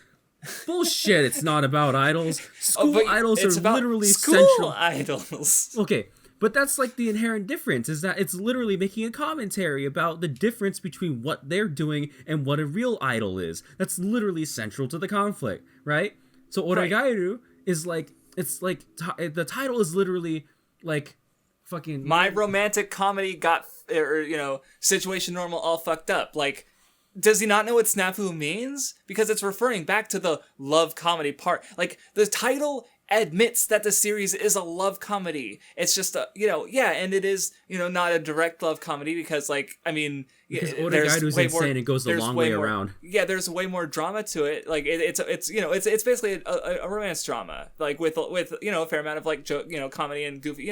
Bullshit, it's not about idols. School idols are literally central. Idols. Okay, but that's like the inherent difference, is that it's literally making a commentary about the difference between what they're doing and what a real idol is. That's literally central to the conflict, right? So Origairu is like, it's like, the title is literally like, fucking... My romantic comedy got, situation normal all fucked up. Like, does he not know what snafu means? Because it's referring back to the love comedy part. Like, the title admits that the series is a love comedy. It's just and it is, not a direct love comedy because, like, I mean, because Origairu's insane, it goes the long way around. Yeah, there's way more drama to it. Like, it's basically a romance drama, like with a fair amount of like comedy and goofy,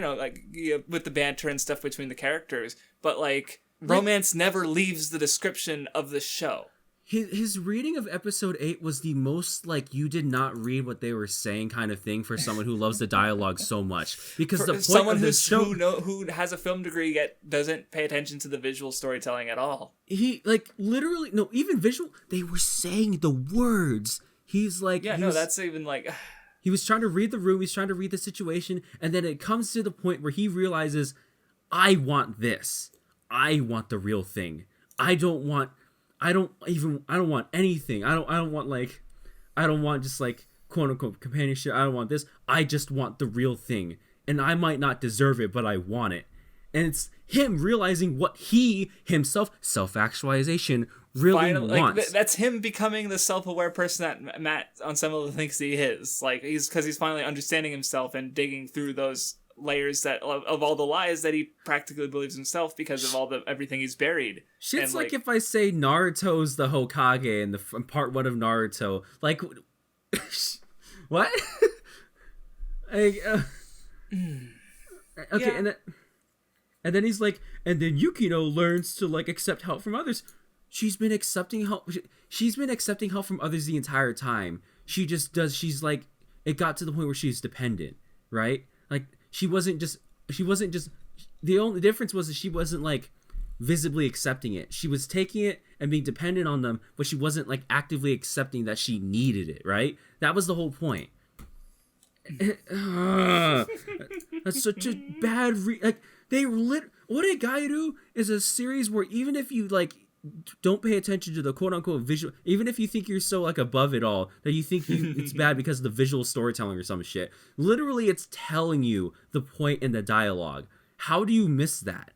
with the banter and stuff between the characters. But like, romance never leaves the description of the show. His reading of episode 8 was the most, like, you did not read what they were saying kind of thing for someone who loves the dialogue so much. Because the point someone of this show... who has a film degree yet doesn't pay attention to the visual storytelling at all. He, like, literally... No, even visual... They were saying the words. He's like... Yeah, that's even, like... He was trying to read the room, he's trying to read the situation, and then it comes to the point where he realizes, I want this. I want the real thing. I don't want anything. I don't want just like quote unquote companionship. I don't want this. I just want the real thing. And I might not deserve it, but I want it. And it's him realizing what he himself, self-actualization, really wants. That's him becoming the self-aware person that Matt Ensemble thinks he is. Like, because he's finally understanding himself and digging through those layers of all the lies that he practically believes himself because of everything he's buried. Shit's like if I say Naruto's the Hokage in the part 1 of Naruto, like, what? Okay, Yeah. and then he's like, and then Yukino learns to like accept help from others. She's been accepting help. She's been accepting help from others the entire time. She just does. She's like, it got to the point where she's dependent, right? Like she wasn't just. The only difference was that she wasn't like visibly accepting it. She was taking it and being dependent on them, but she wasn't like actively accepting that she needed it, right? That was the whole point. That's such a bad like Oregairu is a series where even if you like don't pay attention to the quote unquote visual, even if you think you're so like above it all that you think it's bad because of the visual storytelling or some shit, literally it's telling you the point in the dialogue. How do you miss that?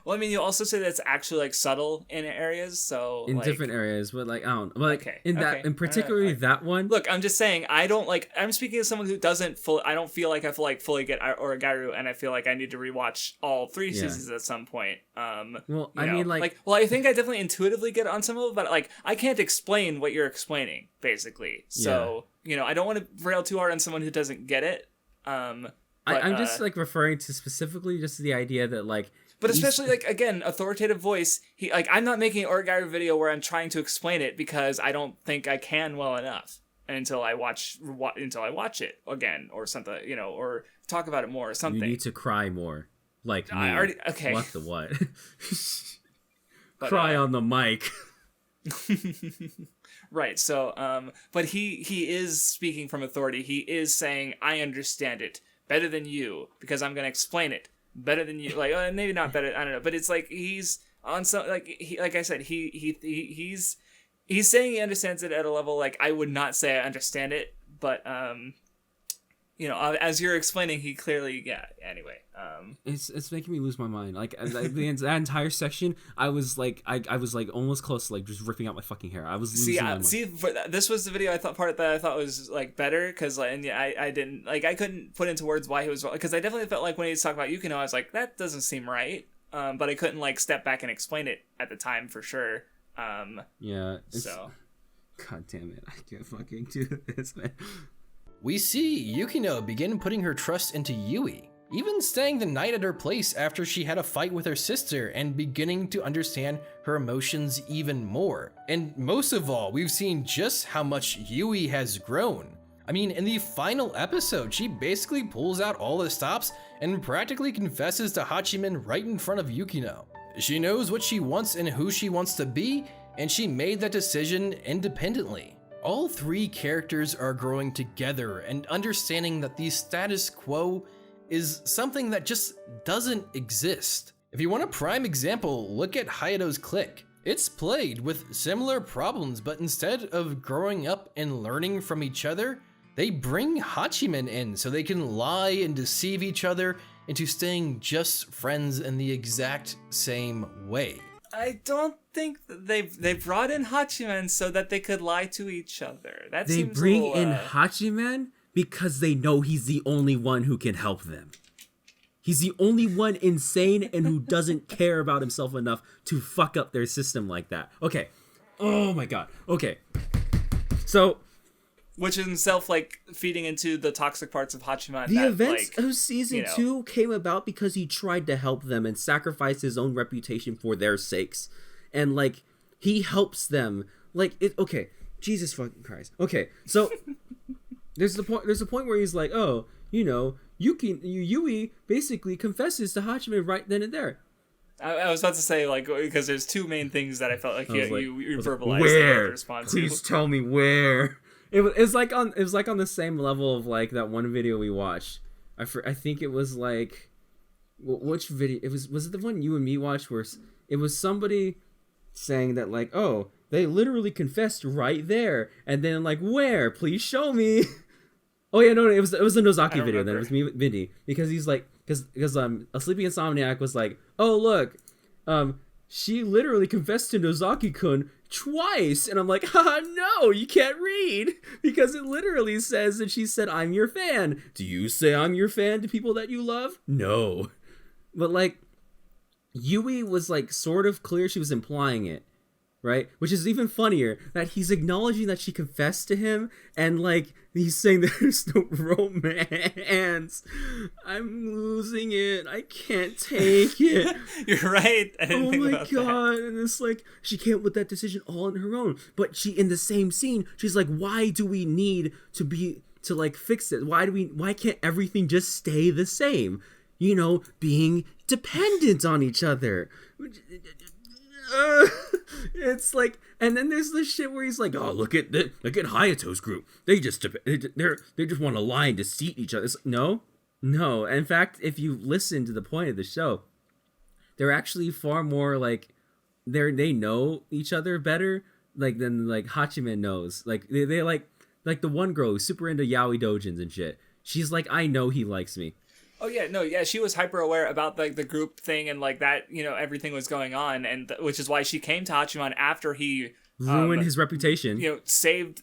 Well, I mean, you also say that it's actually like subtle in areas, so In like, different areas, but like I don't know, like Okay, in that, okay. in particularly that one. Look, I'm just saying, I don't like. I'm speaking as someone who doesn't full. I don't feel like I fully get Oregairu, and I feel like I need to rewatch all 3 seasons at some point. Well, I you know, mean, like, well, I think I definitely intuitively get on some of it, but like, I can't explain what you're explaining, basically. So you know, I don't want to rail too hard on someone who doesn't get it. But, I'm just like referring to specifically just the idea that like. But especially like again, authoritative voice. He like I'm not making an Oregairu video where I'm trying to explain it because I don't think I can well enough until I watch it again or something, you know, or talk about it more or something. You need to cry more, like me. I already okay. What the what? But, Cry on the mic. Right. So but he is speaking from authority. He is saying I understand it better than you because I'm going to explain it better than you, like maybe not better, I don't know, but it's like he's on some like I said, he's saying he understands it at a level like I would not say I understand it, but you know, as you're explaining, he clearly anyway. It's making me lose my mind. Like that entire section, I was like almost close to like just ripping out my fucking hair. I was losing my mind. This was the video I thought was like better because like, and yeah, I didn't like, I couldn't put into words why he was wrong, because I definitely felt like when he was talking about Yukino, I was like, that doesn't seem right. But I couldn't like step back and explain it at the time for sure. Yeah. So. God damn it! I can't fucking do this, man. We see Yukino begin putting her trust into Yui, even staying the night at her place after she had a fight with her sister and beginning to understand her emotions even more. And most of all, we've seen just how much Yui has grown. I mean, in the final episode, she basically pulls out all the stops and practically confesses to Hachiman right in front of Yukino. She knows what she wants and who she wants to be, and she made that decision independently. All 3 characters are growing together and understanding that the status quo is something that just doesn't exist. If you want a prime example, look at Hayato's Clique. It's plagued with similar problems, but instead of growing up and learning from each other, they bring Hachiman in so they can lie and deceive each other into staying just friends in the exact same way. I don't think they brought in Hachiman so that they could lie to each other. That They seems bring a little, in Hachiman because they know he's the only one who can help them. He's the only one insane and who doesn't care about himself enough to fuck up their system like that. Okay. Oh my god. Okay. So which is himself like feeding into the toxic parts of Hachiman. the events like, of season you know, 2 came about because he tried to help them and sacrifice his own reputation for their sakes. And like he helps them. Like it okay. Jesus fucking Christ. Okay. So there's a point where he's like, "Oh, you know, Yui basically confesses to Hachiman right then and there." I was about to say, like, because there's 2 main things that I felt like you verbalized where? in response Please to. tell me where. It was like on the same level of like that one video we watched. I think it was like, which video? Was it the one you and me watched where it was somebody saying that like, oh, they literally confessed right there, and then like, where? Please show me. Oh yeah, no, it was a Nozaki video. Then it was me, Vinny, because he's like, because a sleepy insomniac was like, oh look, she literally confessed to Nozaki-kun twice, and I'm like, haha, no, you can't read, because it literally says that she said, I'm your fan. Do you say I'm your fan to people that you love? No. But like, Yui was like sort of clear she was implying it, right? Which is even funnier that he's acknowledging that she confessed to him, and like he's saying there's no romance. I'm losing it. I can't take it. You're right. I didn't Oh think my about god. And it's like she can't with that decision all on her own. But she, in the same scene, she's like, why do we need to like fix it? Why can't everything just stay the same? You know, being dependent on each other. It's like, and then there's this shit where he's like, oh, look at Hayato's group. They just want to lie and deceit each other. It's like, no. In fact, if you listen to the point of the show, they're actually far more like they know each other better like than like Hachiman knows. Like they like the one girl who's super into yaoi dojins and shit. She's like, I know he likes me. Oh yeah, no, yeah, she was hyper aware about like the group thing and like that, you know, everything was going on, and which is why she came to Hachiman after he ruined his reputation. You know, saved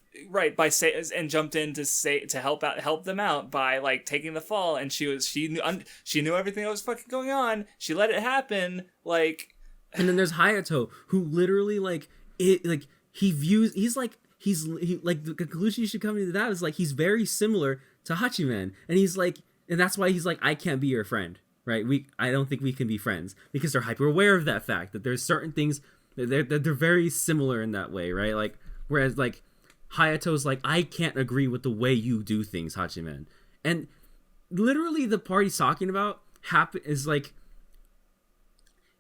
and jumped in to help them out by like taking the fall, and she knew everything that was fucking going on. She let it happen, like. And then there's Hayato, who literally like it, like he's like the conclusion you should come to that is like he's very similar to Hachiman, and he's like. And that's why he's like, I can't be your friend, right? I don't think we can be friends, because they're hyper aware of that fact that there's certain things they're very similar in that way, right? Like, whereas like Hayato's like, I can't agree with the way you do things, Hachiman. And literally the part he's talking about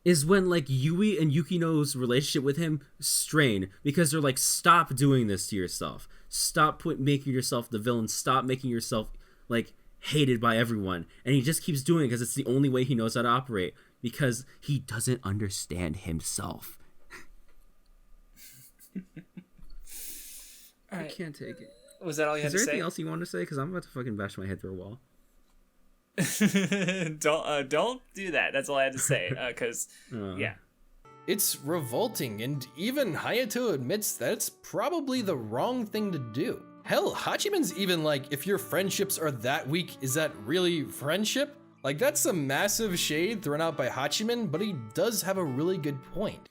is when like Yui and Yukino's relationship with him strain, because they're like, stop doing this to yourself. Stop making yourself the villain. Stop making yourself like hated by everyone. And he just keeps doing it because it's the only way he knows how to operate, because he doesn't understand himself. All right. I can't take it. Was that all you had to say? Is there anything else you want to say? Because I'm about to fucking bash my head through a wall. Don't do that. That's all I had to say. Because yeah. It's revolting, and even Hayato admits that it's probably the wrong thing to do. Hell, Hachiman's even like, if your friendships are that weak, is that really friendship? Like, that's a massive shade thrown out by Hachiman, but he does have a really good point.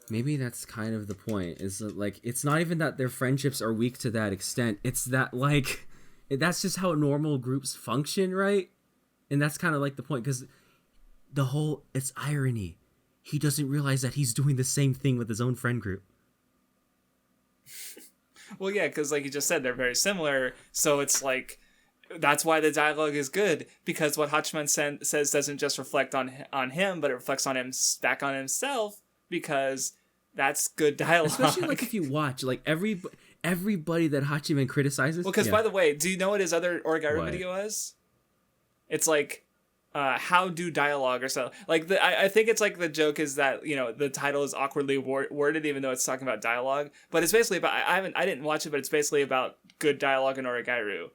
Maybe that's kind of the point, is that like, it's not even that their friendships are weak to that extent, it's that like, that's just how normal groups function, right? And that's kind of like the point, because it's irony. He doesn't realize that he's doing the same thing with his own friend group. Well, yeah, because like you just said, they're very similar. So it's like, that's why the dialogue is good, because what Hachiman says doesn't just reflect on him, but it reflects on him back on himself, because that's good dialogue. Especially like if you watch like everybody that Hachiman criticizes. Well, because by the way, do you know what his other Origairu video is? It's like, how do dialogue or so. Like I think it's like the joke is that, you know, the title is awkwardly worded even though it's talking about dialogue, but it's basically about, I didn't watch it, but it's basically about good dialogue in Origairu.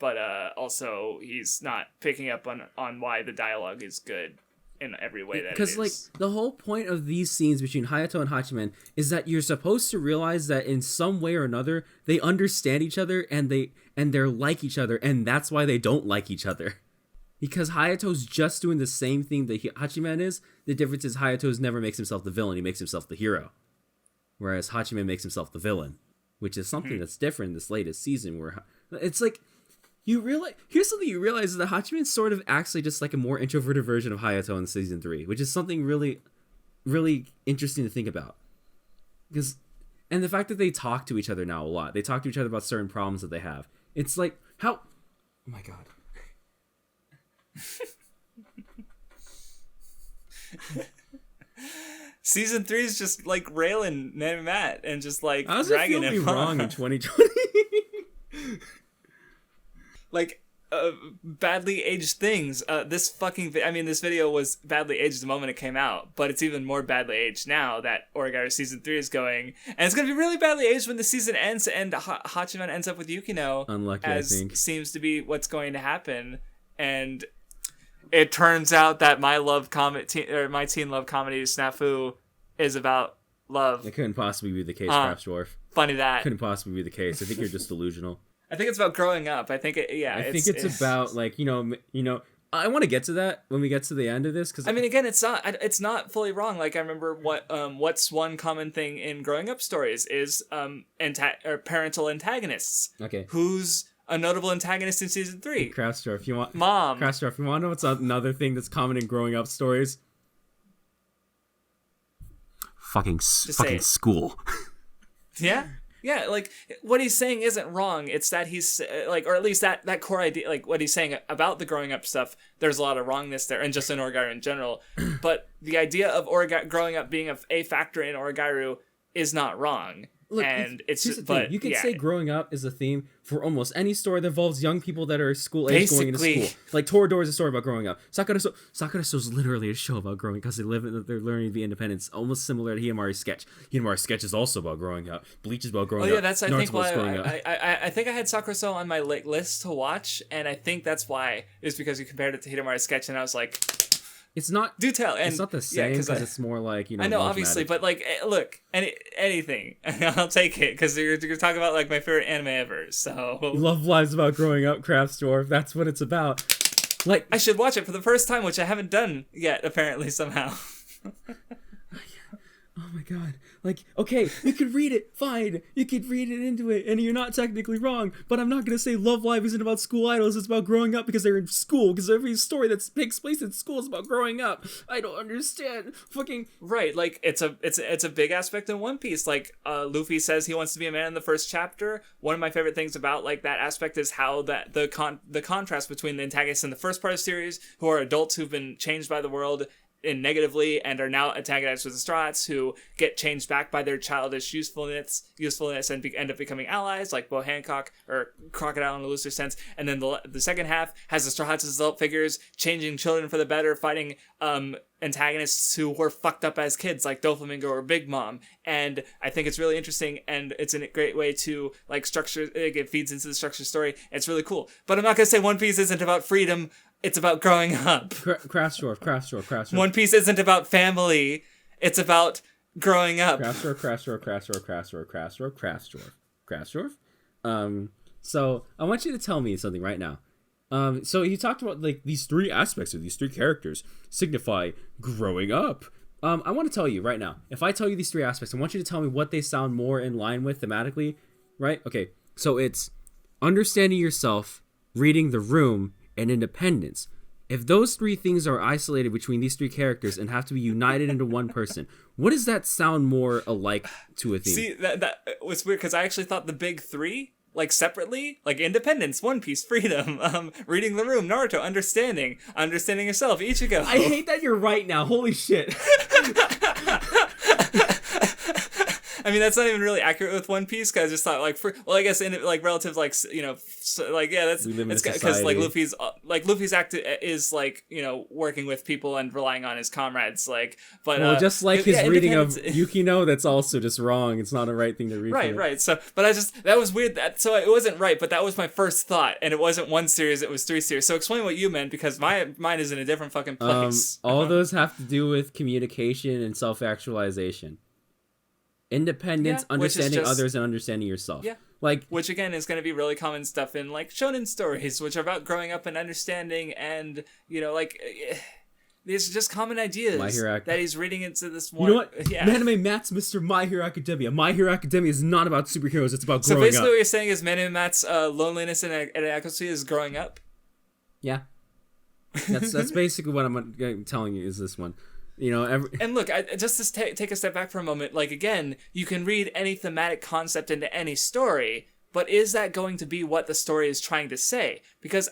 But also he's not picking up on why the dialogue is good in every way that it is. Because like the whole point of these scenes between Hayato and Hachiman is that you're supposed to realize that in some way or another they understand each other and they're like each other, and that's why they don't like each other. Because Hayato's just doing the same thing that Hachiman is. The difference is Hayato's never makes himself the villain, he makes himself the hero. Whereas Hachiman makes himself the villain, which is something that's different in this latest season, where it's like, here's something you realize, is that Hachiman sort of actually just like a more introverted version of Hayato in season 3, which is something really, really interesting to think about. And the fact that they talk to each other now a lot. They talk to each other about certain problems that they have. It's like, oh my god. Season 3 is just like railing Matt and just like dragging him wrong in 2020. Like badly aged things. This video was badly aged the moment it came out, but it's even more badly aged now that Origairu season 3 is going, and it's gonna be really badly aged when the season ends and Hachiman ends up with Yukino. Unlucky, as I think. Seems to be what's going to happen, and it turns out that my teen love comedy Snafu is about love. It couldn't possibly be the case, Craft Dwarf. Funny that. Couldn't possibly be the case. I think you're just delusional. I think it's about growing up. I think it's about like, you know, I want to get to that when we get to the end of this, because I mean, again, it's not fully wrong. Like, I remember what's one common thing in growing up stories is or parental antagonists. Okay. Who's a notable antagonist in season 3? Kraussdorff, you want Mom. Kraussdorff, you want to know what's another thing that's common in growing up stories? Fucking school. Yeah, like, what he's saying isn't wrong. It's that he's, like, or at least that core idea, like, what he's saying about the growing up stuff, there's a lot of wrongness there, and just in Oregairu in general. But the idea of growing up being a factor in Oregairu is not wrong. Look, and it's here's the just, thing. but You could yeah. say growing up is a theme for almost any story that involves young people that are school age going into Basically. school. Like Toradora is a story about growing up. Sakura So is literally a show about growing because they're learning to be independent. Almost similar to Hiyamari's sketch. Hiyamari's sketch is also about growing up. Bleach is about growing up. Oh yeah, that's I Naruto's think about why growing up. I think I had Sakura on my list to watch, and I think that's why is because you compared it to Hidamari's sketch, and I was like, It's not. do tell. And It's not the same because I- it's more like I know, love obviously, magic. but like, look, anything, I'll take it because you're talking about like my favorite anime ever. So Love Lives about growing up, Kraussdorff. That's what it's about. Like I should watch it for the first time, which I haven't done yet. Apparently, somehow. oh my god. Like, okay, you could read it, fine. You could read it into it, and you're not technically wrong. But I'm not gonna say Love Live isn't about school idols, it's about growing up because they're in school. Because every story that takes place in school is about growing up. I don't understand. Fucking Right, like it's a big aspect in One Piece. Like Luffy says he wants to be a man in the first chapter. One of my favorite things about like that aspect is how that the contrast between the antagonists in the first part of the series, who are adults who've been changed by the world in negatively and are now antagonized with the Straw Hats, who get changed back by their childish usefulness and end up becoming allies, like Bo Hancock or Crocodile in a looser sense. And then the second half has the Straw Hats as adult figures, changing children for the better, fighting antagonists who were fucked up as kids, like Doflamingo or Big Mom. And I think it's really interesting, and it's a great way to like structure. It feeds into the structure story. It's really cool. But I'm not gonna say One Piece isn't about freedom. It's about growing up. Kraussdorff. One Piece isn't about family. It's about growing up. Kraussdorff. So I want you to tell me something right now. So you talked about like these three aspects of these three characters signify growing up. I want to tell you right now. If I tell you these three aspects, I want you to tell me what they sound more in line with thematically, right? Okay. So it's understanding yourself, reading the room, and independence. If those three things are isolated between these three characters and have to be united into one person, what does that sound more alike to a theme? See, that was weird because I actually thought the big three, like separately, like independence, One Piece, freedom, reading the room, Naruto, understanding yourself, Ichigo. I hate that you're right now. Holy shit. I mean, that's not even really accurate with One Piece, because I just thought, like, I guess in like relative, like, that's We live in a because society. Luffy's act is like, working with people and relying on his comrades, like, but Well, just like his reading of independence- Yukino, that's also just wrong. It's not a right thing to read. from it. Right. So, but that was weird. So it wasn't right, but that was my first thought, and it wasn't one series; it was three series. So explain what you meant, because mine is in a different fucking place. All those have to do with communication and self-actualization. Independence, Yeah, which is understanding just- others, and understanding yourself. Yeah. Like, Which again is going to be really common stuff in like shonen stories, which are about growing up and understanding, and these are just common ideas My Hero Ac- that he's reading into this you one. know what? Yeah. Anime Matt's Mr. My Hero Academia. My Hero Academia is not about superheroes. It's about So growing basically, up. what you're saying is Manu Matt's loneliness and inadequacy is growing up. Yeah. That's basically what I'm telling you is this one. And look, just to take a step back for a moment, like, again, you can read any thematic concept into any story, but is that going to be what the story is trying to say? Because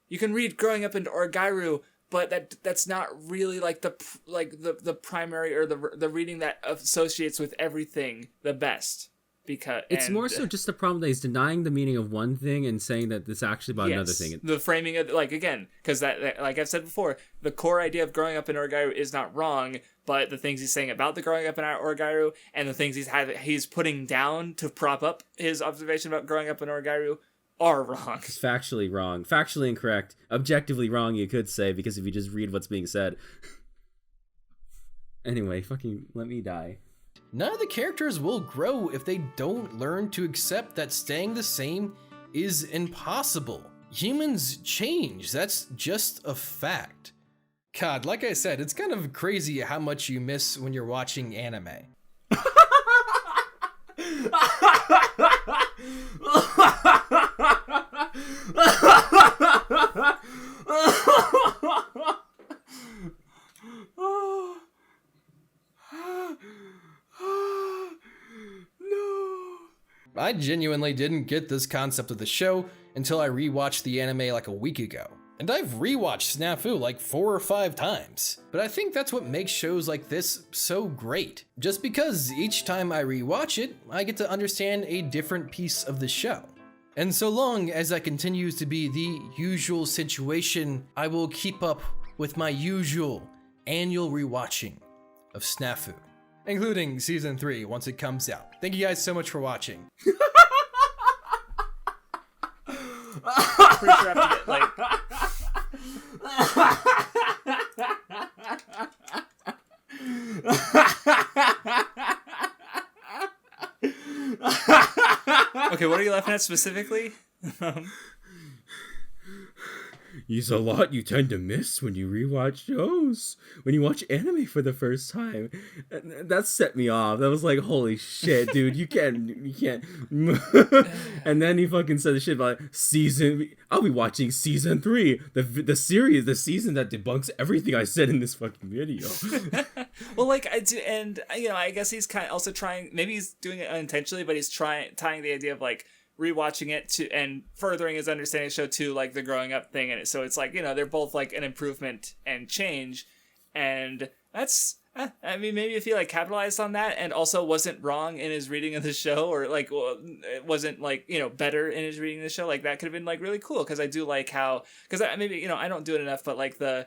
you can read growing up into Oregairu, but that's not really like the primary or the reading that associates with everything the best. Because It's more so just the problem that he's denying the meaning of one thing and saying that it's actually about another thing. The framing of, like, again, because that, like I've said before, the core idea of growing up in Oregairu is not wrong, but the things he's saying about the growing up in Oregairu and the things he's putting down to prop up his observation about growing up in Oregairu are wrong. It's factually wrong. Factually incorrect. Objectively wrong, you could say, because if you just read what's being said. Anyway, fucking let me die. None of the characters will grow if they don't learn to accept that staying the same is impossible. humans change. That's just a fact. God, like I said, it's kind of crazy how much you miss when you're watching anime. I genuinely didn't get this concept of the show until I rewatched the anime like a week ago. And I've rewatched Snafu like 4 or 5 times. But I think that's what makes shows like this so great. Just because each time I rewatch it, I get to understand a different piece of the show. And so long as that continues to be the usual situation, I will keep up with my usual annual rewatching of Snafu, including season 3 once it comes out. Thank you guys so much for watching. Pretty sure I have to get like. Okay, what are you laughing at specifically? There's a lot you tend to miss when you rewatch shows, when you watch anime for the first time. And that set me off. That was like, holy shit, dude, you can't. And then he fucking said the shit about I'll be watching season 3, the season that debunks everything I said in this fucking video. Well, like I do, and I guess he's kind of also trying. Maybe he's doing it unintentionally, but he's tying the idea of like rewatching it to and furthering his understanding of the show to like the growing up thing in it. So it's like, they're both like an improvement and change, and that's I mean, maybe if he like capitalized on that and also wasn't wrong in his reading of the show, or like it wasn't like better in his reading of the show, like that could have been like really cool, because I do like how, because maybe I don't do it enough, but like the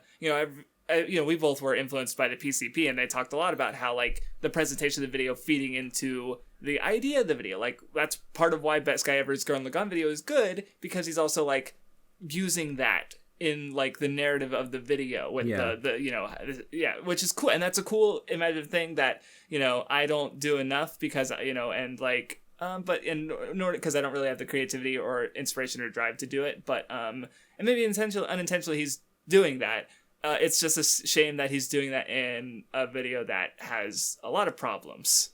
we both were influenced by the PCP, and they talked a lot about how like the presentation of the video feeding into the idea of the video. Like that's part of why Best Guy Ever's Girl in the Gun video is good, because he's also like using that in like the narrative of the video with which is cool, and that's a cool imaginative thing that I don't do enough, because and like but in order, because I don't really have the creativity or inspiration or drive to do it, but and maybe unintentionally he's doing that. It's just a shame that he's doing that in a video that has a lot of problems.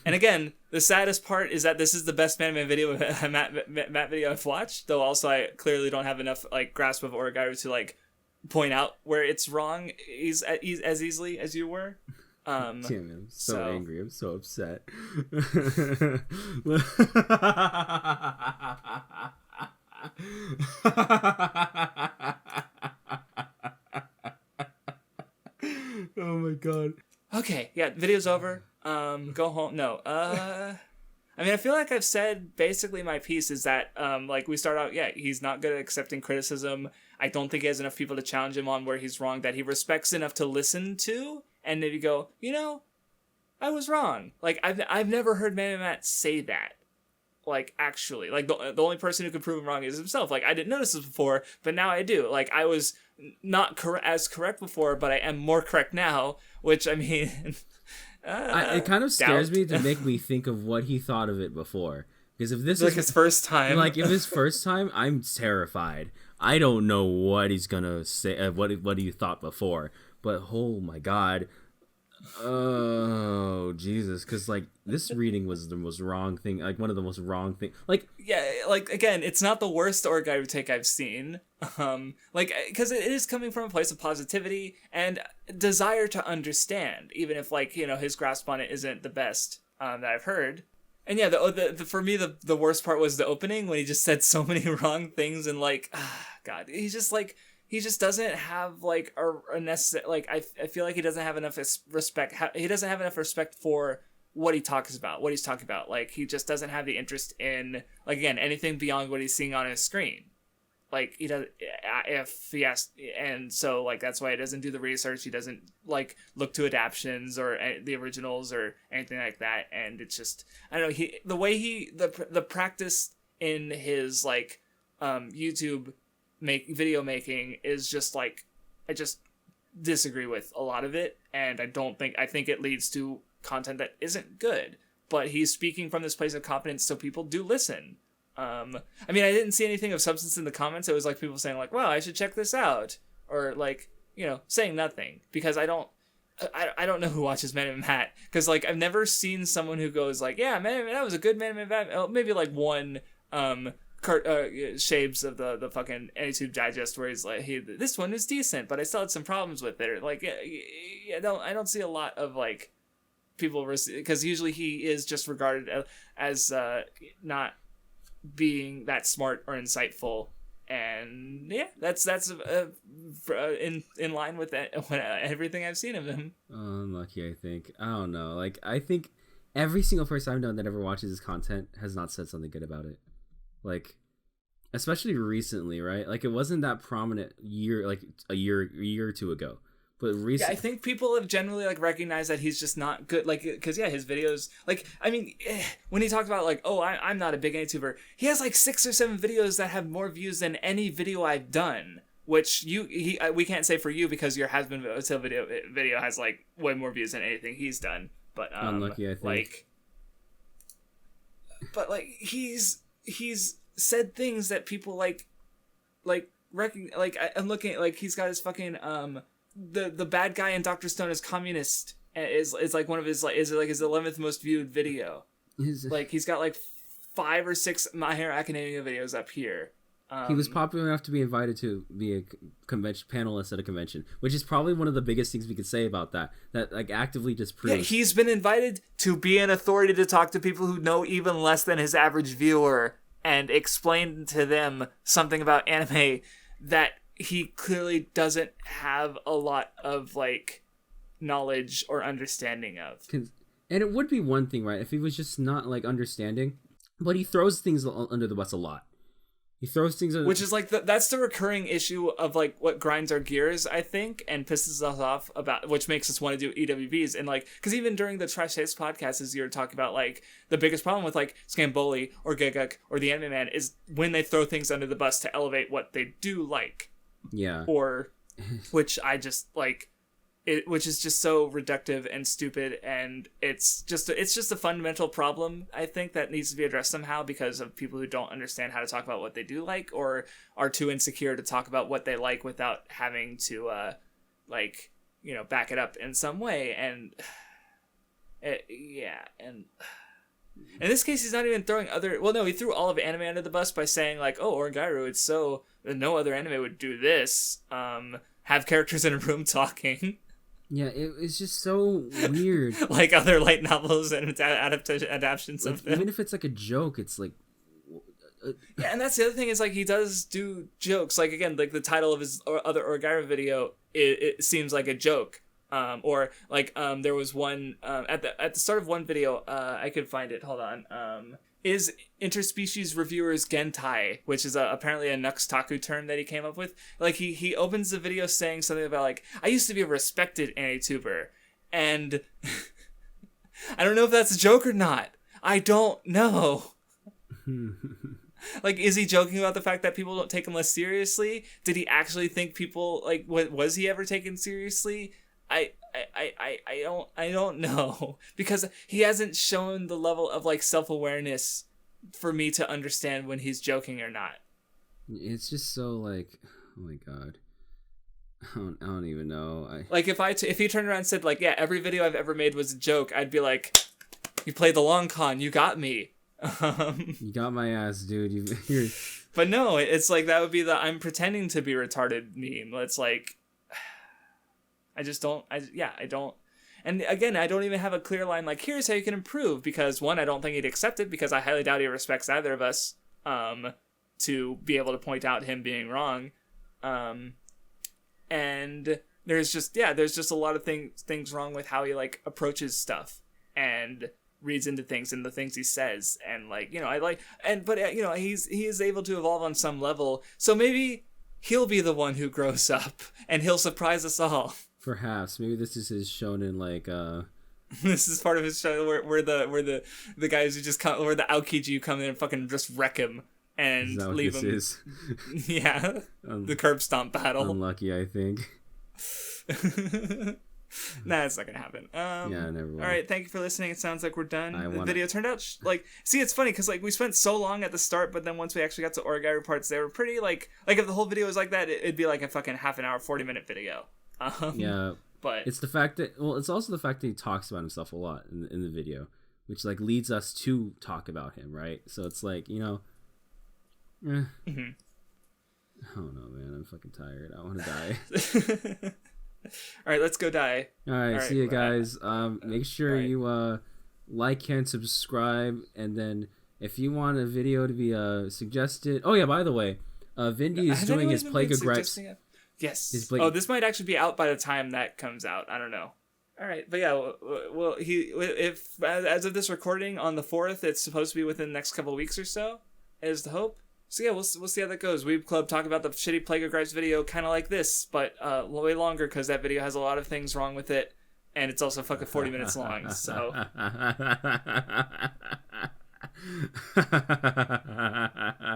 And again, the saddest part is that this is the best Matt video I've watched, though also I clearly don't have enough like grasp of Origairu to like point out where it's wrong as easily as you were. Damn, I'm so angry. I'm so upset. Oh my god. Okay, yeah, video's over. Go home. No. I mean, I feel like I've said basically my piece is that like we start out, he's not good at accepting criticism. I don't think he has enough people to challenge him on where he's wrong, that he respects enough to listen to and maybe go, I was wrong. Like I've never heard Matt say that. Like actually, like the only person who could prove him wrong is himself. Like I didn't notice this before, but now I do. Like I was not as correct before, but I am more correct now. Which I mean, it kind of scares me to make me think of what he thought of it before. Because if this like is his first time, like if his first time, I'm terrified. I don't know what he's gonna say. What he thought before, but oh my god. Oh Jesus, because like this reading was the most wrong thing, like one of the most wrong thing, like like again, it's not the worst Origairu take I've seen, like because it is coming from a place of positivity and desire to understand, even if like his grasp on it isn't the best that I've heard. And yeah, the for me the worst part was the opening, when he just said so many wrong things, and like God, he's just like, he just doesn't have like a necessary, like I feel like he doesn't have enough respect. He doesn't have enough respect for what he talks about, what he's talking about. Like he just doesn't have the interest in, like, again, anything beyond what he's seeing on his screen. Like he does, if he has, and so like that's why he doesn't do the research. He doesn't like look to adaptions or the originals or anything like that. And it's just, I don't know, the practice in his like YouTube video making is just like, I just disagree with a lot of it, and I think it leads to content that isn't good, but he's speaking from this place of competence, so people do listen. I mean, I didn't see anything of substance in the comments. It was like people saying like, wow, I should check this out, or like, you know, saying nothing, because I don't know who watches Man in Matt, because like I've never seen someone who goes like, yeah, man, that was a good Man in Matt. Oh, maybe like one shapes of the fucking AnyTube Digest where he's like, hey, this one is decent, but I still had some problems with it. Or, like, I don't see a lot of like people, because usually he is just regarded as not being that smart or insightful. And yeah, that's in line with that, everything I've seen of him. Unlucky, I think. I don't know. Like, I think every single person I've known that ever watches his content has not said something good about it. Like, especially recently, right? Like, it wasn't that prominent a year or two ago. But recently, yeah, I think people have generally like recognized that he's just not good. Like, because yeah, his videos, like, I mean, when he talked about like, oh, I'm not a big YouTuber, he has like 6 or 7 videos that have more views than any video I've done. Which we can't say for you, because your Has Been video has like way more views than anything he's done. But unlucky, I think. But he's said things that people like recognize. Like, I'm looking at, like, he's got his fucking the bad guy in Dr. Stone is communist is like one of his, like, is it like his 11th most viewed video. Like, he's got like 5 or 6 My Hero Academia videos up here. He was popular enough to be invited to be a convention panelist at a convention, which is probably one of the biggest things we could say about that like actively just proves. Yeah, he's been invited to be an authority to talk to people who know even less than his average viewer and explain to them something about anime that he clearly doesn't have a lot of like knowledge or understanding of. And it would be one thing, right, if he was just not like understanding, but he throws things under the bus a lot. He throws things under, which is like that's the recurring issue of like what grinds our gears, I think, and pisses us off about, which makes us want to do EWBs. And like, because even during the Trash Taste podcast, as you're talking about, like, the biggest problem with like Scamboli or Gegek or the Anime Man is when they throw things under the bus to elevate what they do like. Yeah. Or, which I just like, which is just so reductive and stupid, and it's just a fundamental problem, I think, that needs to be addressed somehow, because of people who don't understand how to talk about what they do like, or are too insecure to talk about what they like without having to like, you know, back it up in some way. And in this case, he's not even throwing he threw all of anime under the bus by saying like, oh, Orgairu, it's so no other anime would do this, have characters in a room talking. Yeah, it's just so weird. Like other light novels and adaptations like, of them. Even if it's like a joke, it's like... Yeah, and that's the other thing, is like, he does do jokes. Like, again, like the title of his other Orgairu video, it seems like a joke. Or like there was one at the start of one video, I could find it. Hold on. Is interspecies reviewers Gentai, which is apparently a Nuxtaku term that he came up with. Like, he opens the video saying something about like, I used to be a respected AniTuber, and I don't know if that's a joke or not. I don't know. Like, is he joking about the fact that people don't take him less seriously? Did he actually think people, like, was he ever taken seriously? I don't know, because he hasn't shown the level of like self-awareness for me to understand when he's joking or not. It's just so like, oh my god, I don't even know. Like, if he turned around and said like, yeah, every video I've ever made was a joke, I'd be like, you played the long con, you got me. You got my ass, dude. You're... But no, it's like, that would be the I'm pretending to be retarded meme. It's like, I don't. And again, I don't even have a clear line like, here's how you can improve, because one, I don't think he'd accept it, because I highly doubt he respects either of us to be able to point out him being wrong. And there's just a lot of things wrong with how he like approaches stuff and reads into things and the things he says. And like, you know, but you know, he is able to evolve on some level. So maybe he'll be the one who grows up and he'll surprise us all. Perhaps. Maybe this is his shonen, like, This is part of his show where the guys who just come, where the Aokiji come in and fucking just wreck him and leave him. Is? Yeah. The curb stomp battle. Unlucky, I think. Nah, it's not gonna happen. Yeah, never will. All right, thank you for listening. It sounds like we're done. The wanna- video turned out see, it's funny because like we spent so long at the start, but then once we actually got to Origami parts, they were pretty like if the whole video was like that, it'd be like a fucking half an hour, 40-minute video. Yeah, but it's the fact that it's also the fact that he talks about himself a lot in the video, which like leads us to talk about him, right? So it's like, you know, Mm-hmm. I don't know, man. I'm fucking tired. I want to die. All right, let's go die. All right, see you guys. Make sure right. you like and subscribe, and then if you want a video to be suggested. Oh yeah, by the way, Vindy is Has doing anyone his been Plague of Grex. suggesting it? Yes. His Plague- Oh, this might actually be out by the time that comes out. I don't know. All right, but yeah, well, if as of this recording on the 4th, it's supposed to be within the next couple of weeks or so, is the hope. So yeah, we'll see how that goes. Weeb Club talk about the shitty Plague of Grex video, kind of like this, but way longer because that video has a lot of things wrong with it, and it's also fucking 40 minutes long. So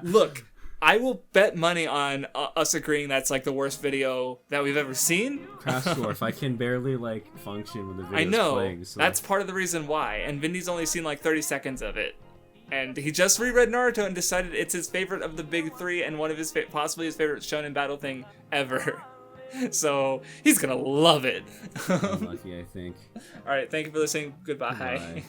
look, I will bet money on us agreeing that's like the worst video that we've ever seen. Craftsdwarf, I can barely like function when the video's I know. playing. So. That's part of the reason why. And Vindy's only seen like 30 seconds of it. And he just reread Naruto and decided it's his favorite of the big three and one of his possibly his favorite shonen battle thing ever. So he's gonna love it. I'm lucky, I think. All right, thank you for listening. Goodbye. Bye.